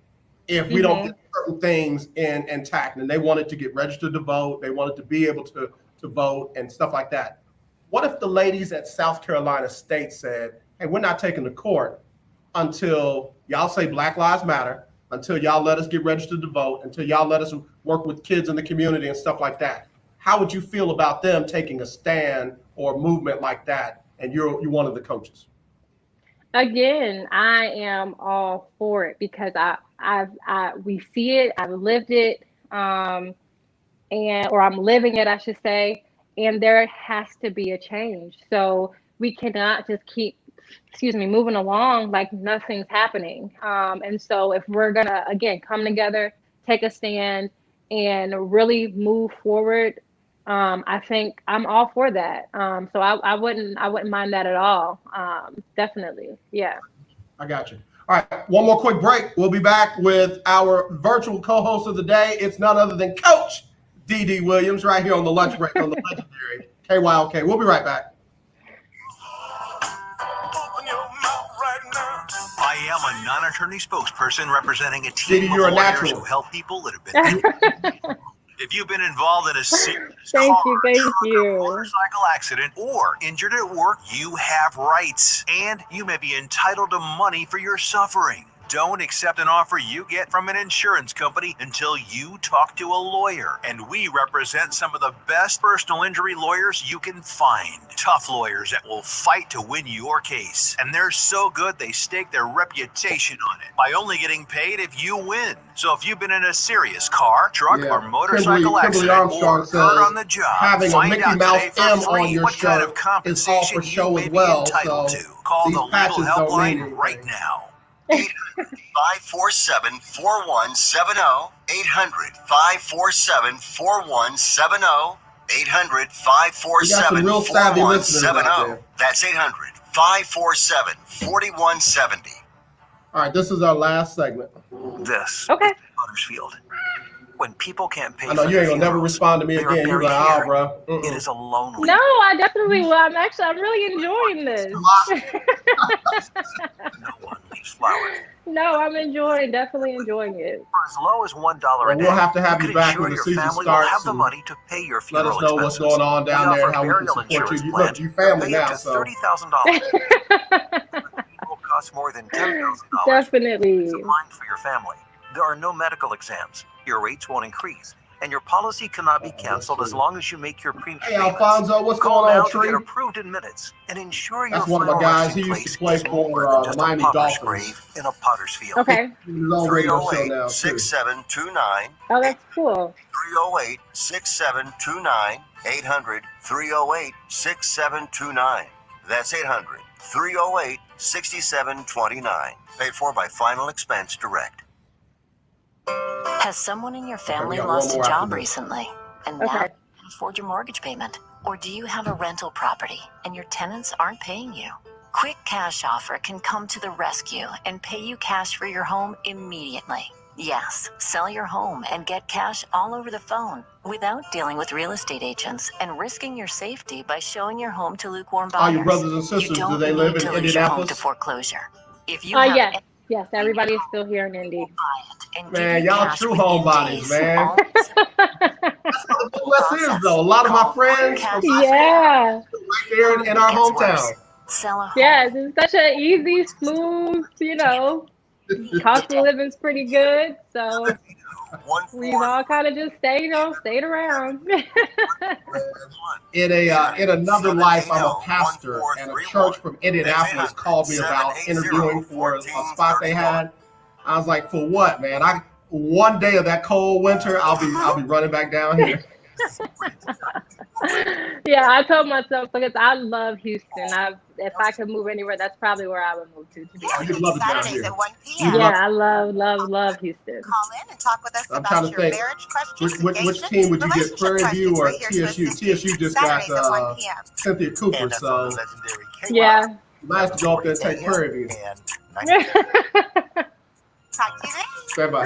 if we don't get certain things intact. And they wanted to get registered to vote. They wanted to be able to vote and stuff like that. What if the ladies at South Carolina State said, hey, we're not taking to court until y'all say Black Lives Matter, until y'all let us get registered to vote, until y'all let us work with kids in the community and stuff like that? How would you feel about them taking a stand or a movement like that? And you're one of the coaches. Again, I am all for it because we see it, I've lived it, or I'm living it, I should say. And there has to be a change. So we cannot just keep, moving along like nothing's happening. And so if we're gonna, again, come together, take a stand, and really move forward, I think I'm all for that. So I wouldn't mind that at all. Definitely, yeah. I got you. All right, one more quick break. We'll be back with our virtual co-host of the day. It's none other than Coach D.D. Williams right here on the lunch break on the legendary KYOK. We'll be right back. I am a non-attorney spokesperson representing a team of lawyers who help people that have been If you've been involved in a serious thank car, you. or motorcycle accident or injured at work, you have rights, and you may be entitled to money for your suffering. Don't accept an offer you get from an insurance company until you talk to a lawyer. And we represent some of the best personal injury lawyers you can find. Tough lawyers that will fight to win your case. And they're so good they stake their reputation on it by only getting paid if you win. So if you've been in a serious car, truck, or motorcycle accident or hurt on the job, find out today for free what kind of compensation you may be entitled to. Call the legal helpline right now. 800-547-4170. 800-547-4170. 800-547-4170. That's 800-547-4170. All right, this is our last segment. This okay. Huddersfield. When people can't pay I know for you ain't gonna never respond to me again. You're like, oh, bro. It is a lonely. No, I definitely will. I'm really enjoying this. No one leaves flowers. No, I'm definitely enjoying it. For as low as $1 Well, a day, we'll have to have you you can back ensure when the your season family will have starts the and money to pay your let funeral us know expenses. what's going on down we there offer and how we can burial support insurance you. plans Look, you that family pay up now, to so $30,000. Will cost more than $10,000. Definitely. Peace of mind for your family. There are no medical exams. Your rates won't increase, and your policy cannot be canceled as long as you make your premium hey, payments. Alfonso, what's Call going now on, to get Tree? approved in minutes and ensure your That's one of my final guys. resting He used to place play is more for than the just a Miami pauper's Dolphins. grave in a potter's field. Okay. He's on radio show 308 now, too. 6729. Oh, that's cool. 308 6729. 800 308 6729. That's 800 308 6729. Paid for by Final Expense Direct. Has someone in your family got lost one a more after job this. recently and Okay. now you can't afford your mortgage payment? Or do you have a rental property and your tenants aren't paying you? Quick Cash Offer can come to the rescue and pay you cash for your home immediately. Yes, sell your home and get cash all over the phone without dealing with real estate agents and risking your safety by showing your home to lukewarm buyers. All your brothers and sisters, you don't do they live need in to lose your home to Indianapolis? foreclosure. If you have Yes. Yes, everybody is still here in Indy. buy it and Man, give you y'all cash true within homebodies, days, man. all That's how the Midwest is, though. A lot of my friends from Yeah. right there in our hometown. Sell a home. Yes, it's such an easy, smooth, cost of living's pretty good. So we've all kind of just stayed around. In another life, I'm a pastor, and a church from Indianapolis called me about interviewing for a spot they had. I was like, for what, man? One day of that cold winter, I'll be running back down here. Yeah, I told myself because I love Houston. If I could move anywhere, that's probably where I would move to be honest. You'd love it down Saturdays here. at 1 p.m. Yeah, I love Houston. Call in and talk with us I'm trying about to your think, marriage questions, which engagement, team would you get, relationship Prairie View questions. or We're here to TSU? assist you. TSU just got Saturdays at 1 p.m. Cynthia Cooper, And that's on so the legendary KY. Yeah. you might have to go up there and take Prairie View. And Talk to you later. Stand by.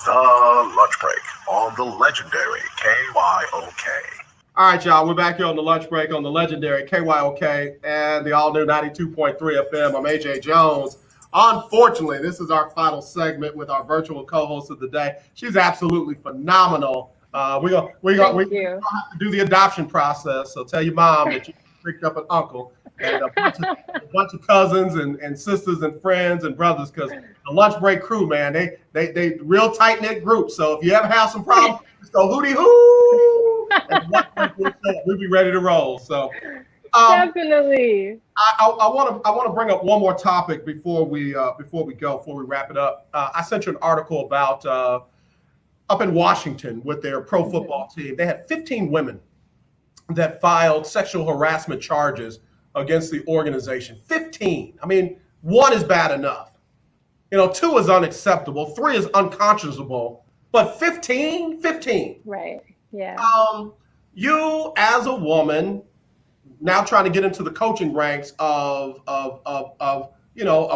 The lunch break on the legendary KYOK. All right, y'all. We're back here on the lunch break on the legendary KYOK and the all-new 92.3 FM. I'm AJ Jones. Unfortunately, this is our final segment with our virtual co-host of the day. She's absolutely phenomenal. We're gonna have to do the adoption process. So tell your mom that you picked up an uncle and a bunch of cousins and sisters and friends and brothers, because the lunch break crew, man, they real tight knit group. So if you ever have some problems, just go hootie hoo, and we'll be ready to roll. So definitely. I want to bring up one more topic before we wrap it up. I sent you an article about up in Washington with their pro football team. They had 15 women that filed sexual harassment charges against the organization. 15. I mean, one is bad enough. 2 is unacceptable. 3 is unconscionable. But 15? Right. Yeah. You as a woman now trying to get into the coaching ranks of a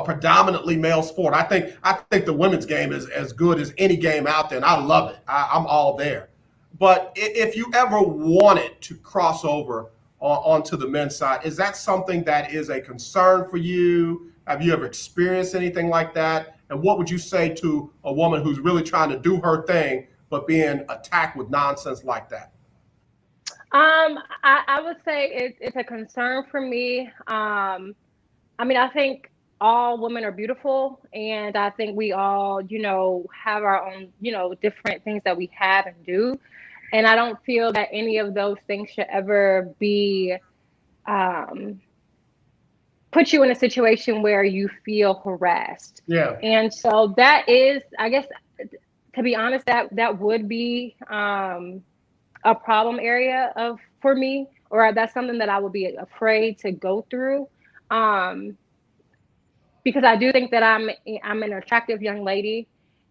predominantly male sport. I think the women's game is as good as any game out there, and I love it. I'm all there. But if you ever wanted to cross over onto the men's side, is that something that is a concern for you? Have you ever experienced anything like that? And what would you say to a woman who's really trying to do her thing, but being attacked with nonsense like that? I would say it's a concern for me. I think all women are beautiful, and I think we all, have our own, different things that we have and do. And I don't feel that any of those things should ever be put you in a situation where you feel harassed. Yeah. And so that is, I guess, to be honest, that would be a problem area for me, or that's something that I would be afraid to go through, because I do think that I'm an attractive young lady,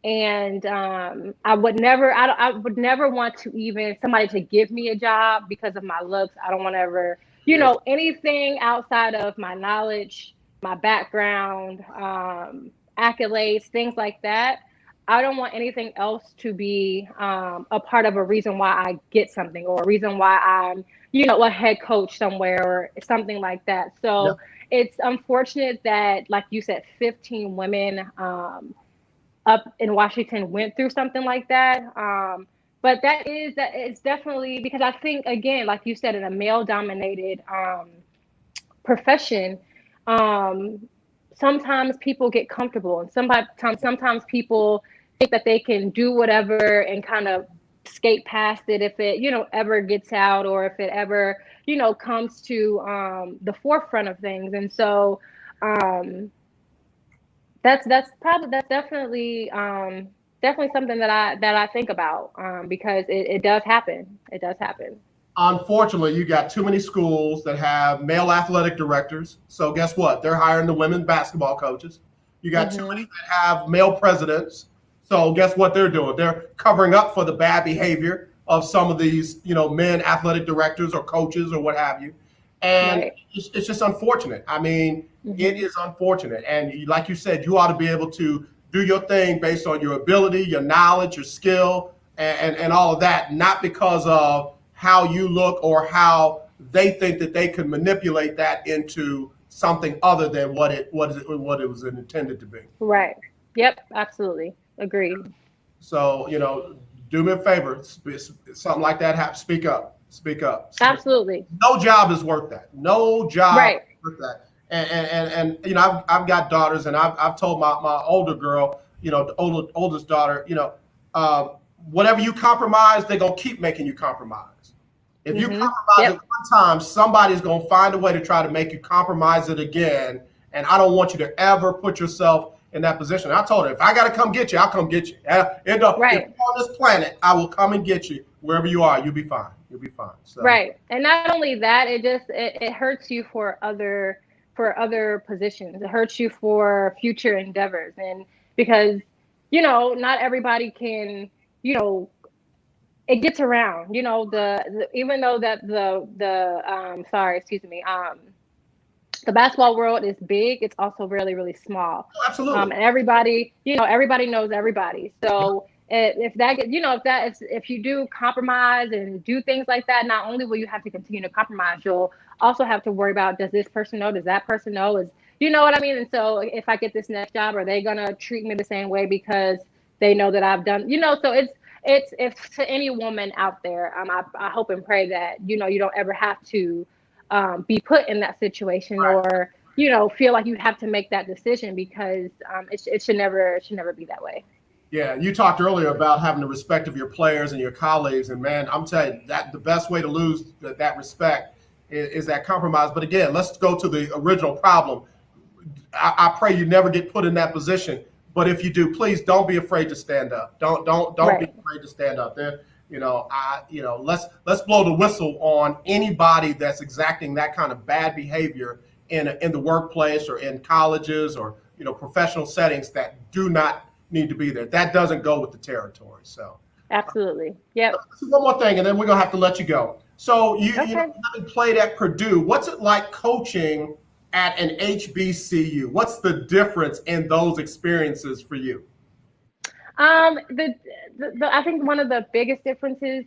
and I would never want to even somebody to give me a job because of my looks. I don't want to ever, anything outside of my knowledge, my background, accolades, things like that. I don't want anything else to be a part of a reason why I get something or a reason why I'm, a head coach somewhere or something like that. Yeah. So it's unfortunate that, like you said, 15 women up in Washington went through something like that. But that it's definitely because I think, again, like you said, in a male dominated profession, um, sometimes people get comfortable, and sometimes people think that they can do whatever and kind of skate past it if it, ever gets out or if it ever, comes to the forefront of things. And so um, that's definitely something that I think about because it does happen. It does happen. Unfortunately, you got too many schools that have male athletic directors. So guess what? They're hiring the women's basketball coaches. You got too many Hmm. that have male presidents. So guess what they're doing? They're covering up for the bad behavior of some of these, men athletic directors or coaches or what have you. And Right. it's just unfortunate. I mean, it Hmm. is unfortunate. And like you said, you ought to be able to do your thing based on your ability, your knowledge, your skill, and all of that, not because of how you look or how they think that they can manipulate that into something other than what it was intended to be. Right. Yep. Absolutely. Agreed. So, do me a favor, something like that happens, speak up. Absolutely. No job is worth that. No job Right. is worth that. And I've got daughters, and I've told my older girl, the oldest daughter, uh, whatever you compromise, they're gonna keep making you compromise. If you Hmm. compromise it Yep. one time, somebody's gonna find a way to try to make you compromise it again. And I don't want you to ever put yourself in that position. I told her, if I gotta come get you, I'll come get you. If Right. you're on this planet, I will come and get you wherever you are. You'll be fine. You'll be fine. So Right. And not only that, it hurts you for other positions. It hurts you for future endeavors. And because, not everybody can, you know, it gets around, even though that sorry, excuse me, the basketball world is big, it's also really, really small. absolutely. And everybody, everybody knows everybody. So if that get, if you do compromise and do things like that, not only will you have to continue to compromise, you'll also have to worry about, does this person know? Does that person know? You know what I mean? And so if I get this next job, are they gonna treat me the same way because they know that I've done, so it's if to any woman out there, I hope and pray that, you don't ever have to be put in that situation or feel like you have to make that decision because it should never be that way. Yeah, you talked earlier about having the respect of your players and your colleagues, and man, I'm telling you that the best way to lose that respect is that compromise. But again, let's go to the original problem. I pray you never get put in that position. But if you do, please don't be afraid to stand up. Don't be Right. afraid to stand up. There, let's blow the whistle on anybody that's exacting that kind of bad behavior in the workplace or in colleges or professional settings that do not need to be there. That doesn't go with the territory. So Absolutely. Yep. one more thing, and then we're gonna have to let you go. So Okay. having played at Purdue, what's it like coaching at an HBCU? What's the difference in those experiences for you? I think one of the biggest differences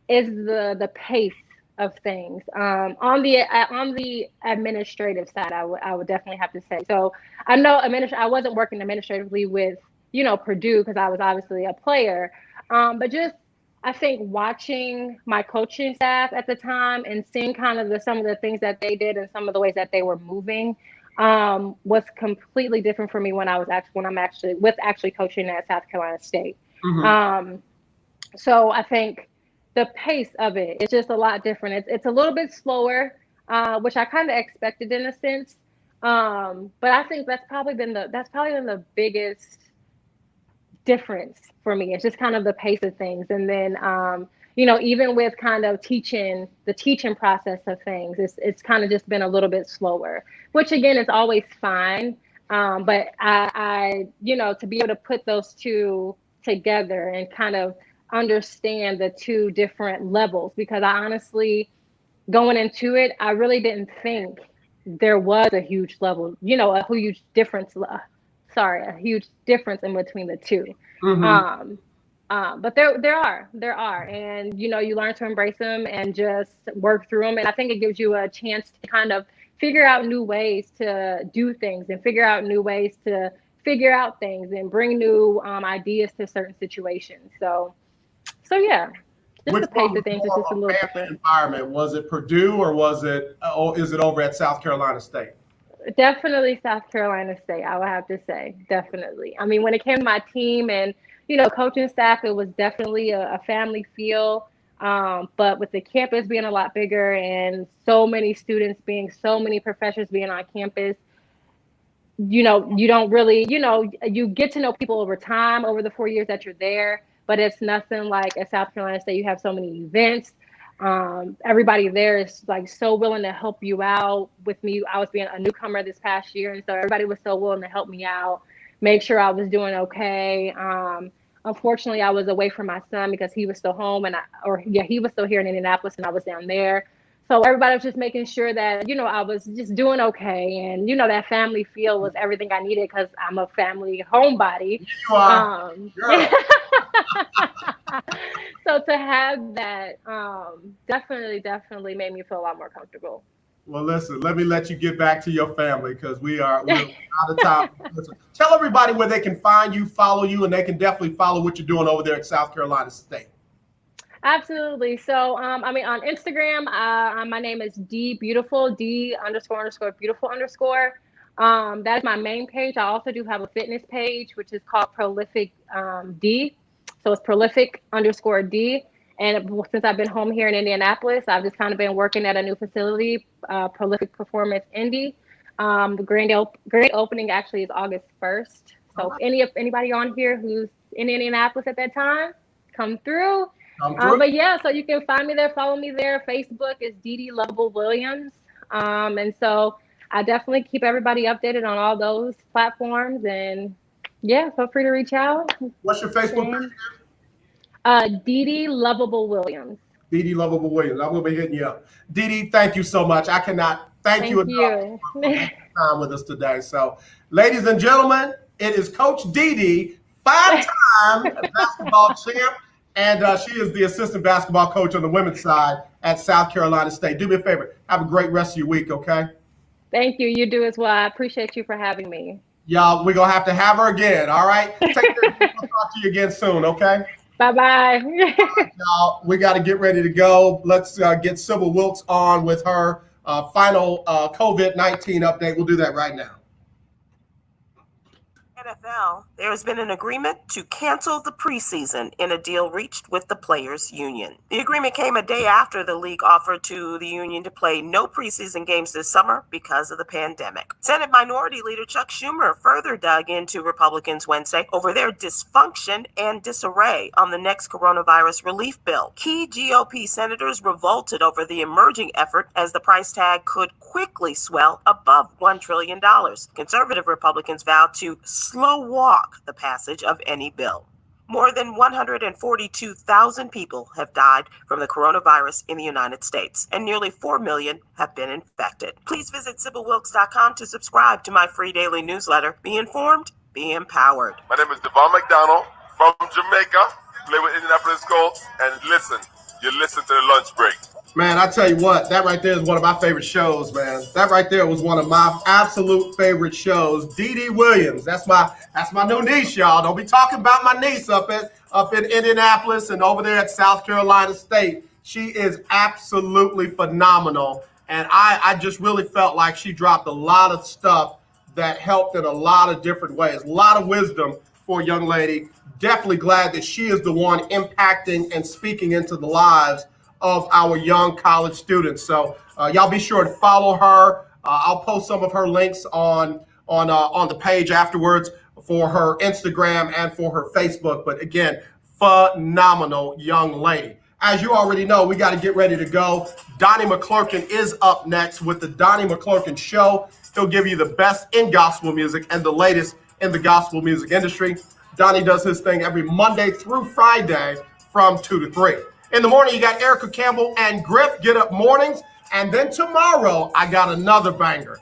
is the pace of things. On the administrative side, I would definitely have to say. So I know I wasn't working administratively with Purdue because I was obviously a player, but just I think watching my coaching staff at the time and seeing kind of some of the things that they did and some of the ways that they were moving was completely different for me when I'm actually coaching at South Carolina State. Mhm. Um, so I think the pace of it is just a lot different. It's a little bit slower, which I kind of expected in a sense. But I think that's probably been the biggest difference for me. It's just kind of the pace of things. And then, even with kind of the teaching process of things, it's kind of just been a little bit slower, which again is always fine. But to be able to put those two together and kind of understand the two different levels, because I honestly, going into it, I really didn't think there was a huge level, a huge difference. sorry, a huge difference in between the two. Mm-hmm. But there are, and you learn to embrace them and just work through them. And I think it gives you a chance to kind of figure out new ways to do things and figure out new ways to figure out things and bring new ideas to certain situations. So yeah, just Which the pace one was of things is more just a of a little family different. environment? Was it Purdue or was it, is it over at South Carolina State? Definitely South Carolina State, I would have to say. Definitely. I mean, when it came to my team and, coaching staff, it was definitely a family feel. But with the campus being a lot bigger and so many students being, so many professors being on campus, you don't really, you get to know people over time, over the 4 years that you're there, but it's nothing like at South Carolina State. You have so many events. Everybody there is like so willing to help you out. With me, I was being a newcomer this past year, and so everybody was so willing to help me out, make sure I was doing okay. Unfortunately, I was away from my son because he was still home, he was still here in Indianapolis, and I was down there. So everybody was just making sure that, I was just doing okay. And, that family feel was everything I needed because I'm a family homebody. You are. Girl. So to have that definitely made me feel a lot more comfortable. Well, listen, let me let you get back to your family because we're out of time. Listen, tell everybody where they can find you, follow you, and they can definitely follow what you're doing over there at South Carolina State. Absolutely. So, I mean, on Instagram, my name is D Beautiful, D __ beautiful _. That is my main page. I also do have a fitness page, which is called Prolific D. So it's Prolific _D. And since I've been home here in Indianapolis, I've just kind of been working at a new facility, Prolific Performance Indy. The grand opening actually is August 1st. So if anybody on here who's in Indianapolis at that time, come through. But yeah, so you can find me there, follow me there. Facebook is Dee Lovable Williams. And so I definitely keep everybody updated on all those platforms. And yeah, feel free to reach out. What's your Facebook page? Dee Lovable Williams. Dee Lovable Williams. I'm going to be hitting you up. Dee, thank you so much. I cannot thank you enough for taking time with us today. So, ladies and gentlemen, it is Coach Dee, 5-time basketball champ. And she is the assistant basketball coach on the women's side at South Carolina State. Do me a favor. Have a great rest of your week, okay? Thank you. You do as well. I appreciate you for having me. Y'all, we're going to have her again, all right? Take care. We'll talk to you again soon, okay? Bye-bye. Y'all, we got to get ready to go. Let's get Sybil Wilkes on with her final COVID-19 update. We'll do that right now. NFL, there has been an agreement to cancel the preseason in a deal reached with the Players Union. The agreement came a day after the league offered to the union to play no preseason games this summer because of the pandemic. Senate Minority Leader Chuck Schumer further dug into Republicans Wednesday over their dysfunction and disarray on the next coronavirus relief bill. Key GOP senators revolted over the emerging effort as the price tag could quickly swell above $1 trillion. Conservative Republicans vowed to slow walk the passage of any bill. More than 142,000 people have died from the coronavirus in the United States, and nearly 4 million have been infected. Please visit SybilWilkes.com to subscribe to my free daily newsletter. Be informed, be empowered. My name is Devon McDonald from Jamaica, play with Indianapolis Colts, and you listen to the lunch break. Man, I tell you what, that right there is one of my favorite shows, man. That right there was one of my absolute favorite shows. Dee Williams, that's my new niece, y'all. Don't be talking about my niece up in Indianapolis and over there at South Carolina State. She is absolutely phenomenal, and I just really felt like she dropped a lot of stuff that helped in a lot of different ways. A lot of wisdom for a young lady. Definitely glad that she is the one impacting and speaking into the lives of our young college students. So y'all be sure to follow her. I'll post some of her links on the page afterwards for her Instagram and for her Facebook. But again, phenomenal young lady. As you already know, we got to get ready to go. Donnie McClurkin is up next with the Donnie McClurkin Show. He'll give you the best in gospel music and the latest in the gospel music industry. Donnie does his thing every Monday through Friday from 2 to 3. In the morning, you got Erica Campbell and Griff, Get Up Mornings. And then tomorrow, I got another banger.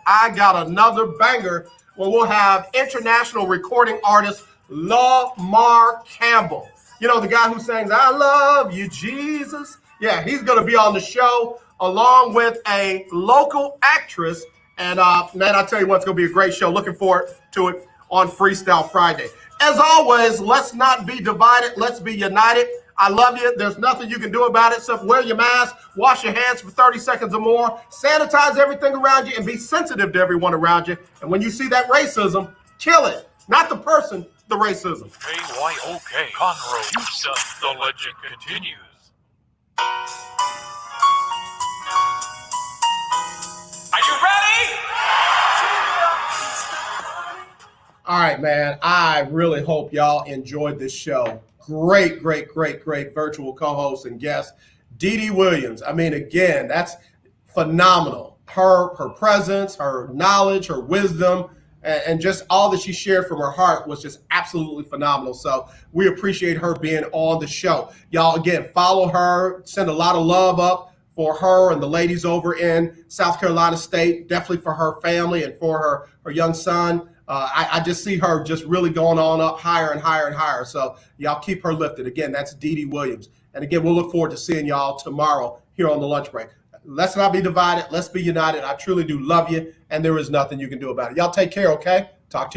where we'll have international recording artist Lamar Campbell. You know, the guy who sings, I love you, Jesus. Yeah, he's going to be on the show along with a local actress. And, man, I tell you what, it's going to be a great show. Looking forward to it on Freestyle Friday. As always, let's not be divided. Let's be united. I love you. There's nothing you can do about it except wear your mask, wash your hands for 30 seconds or more, sanitize everything around you, and be sensitive to everyone around you. And when you see that racism, kill it. Not the person, the racism. KYOK, Conroe, Houston, the legend continues. Are you ready? All right, man. I really hope y'all enjoyed this show. Great virtual co-host and guest, Dee Williams. I mean, again, that's phenomenal. Her presence, her knowledge, her wisdom, and just all that she shared from her heart was just absolutely phenomenal. So we appreciate her being on the show. Y'all, again, follow her, send a lot of love up for her and the ladies over in South Carolina State, definitely for her family and for her young son. I just see her just really going on up higher and higher and higher. So y'all keep her lifted. Again, that's Dee Williams. And again, we'll look forward to seeing y'all tomorrow here on the lunch break. Let's not be divided. Let's be united. I truly do love you, and there is nothing you can do about it. Y'all take care, okay? Talk to you tomorrow.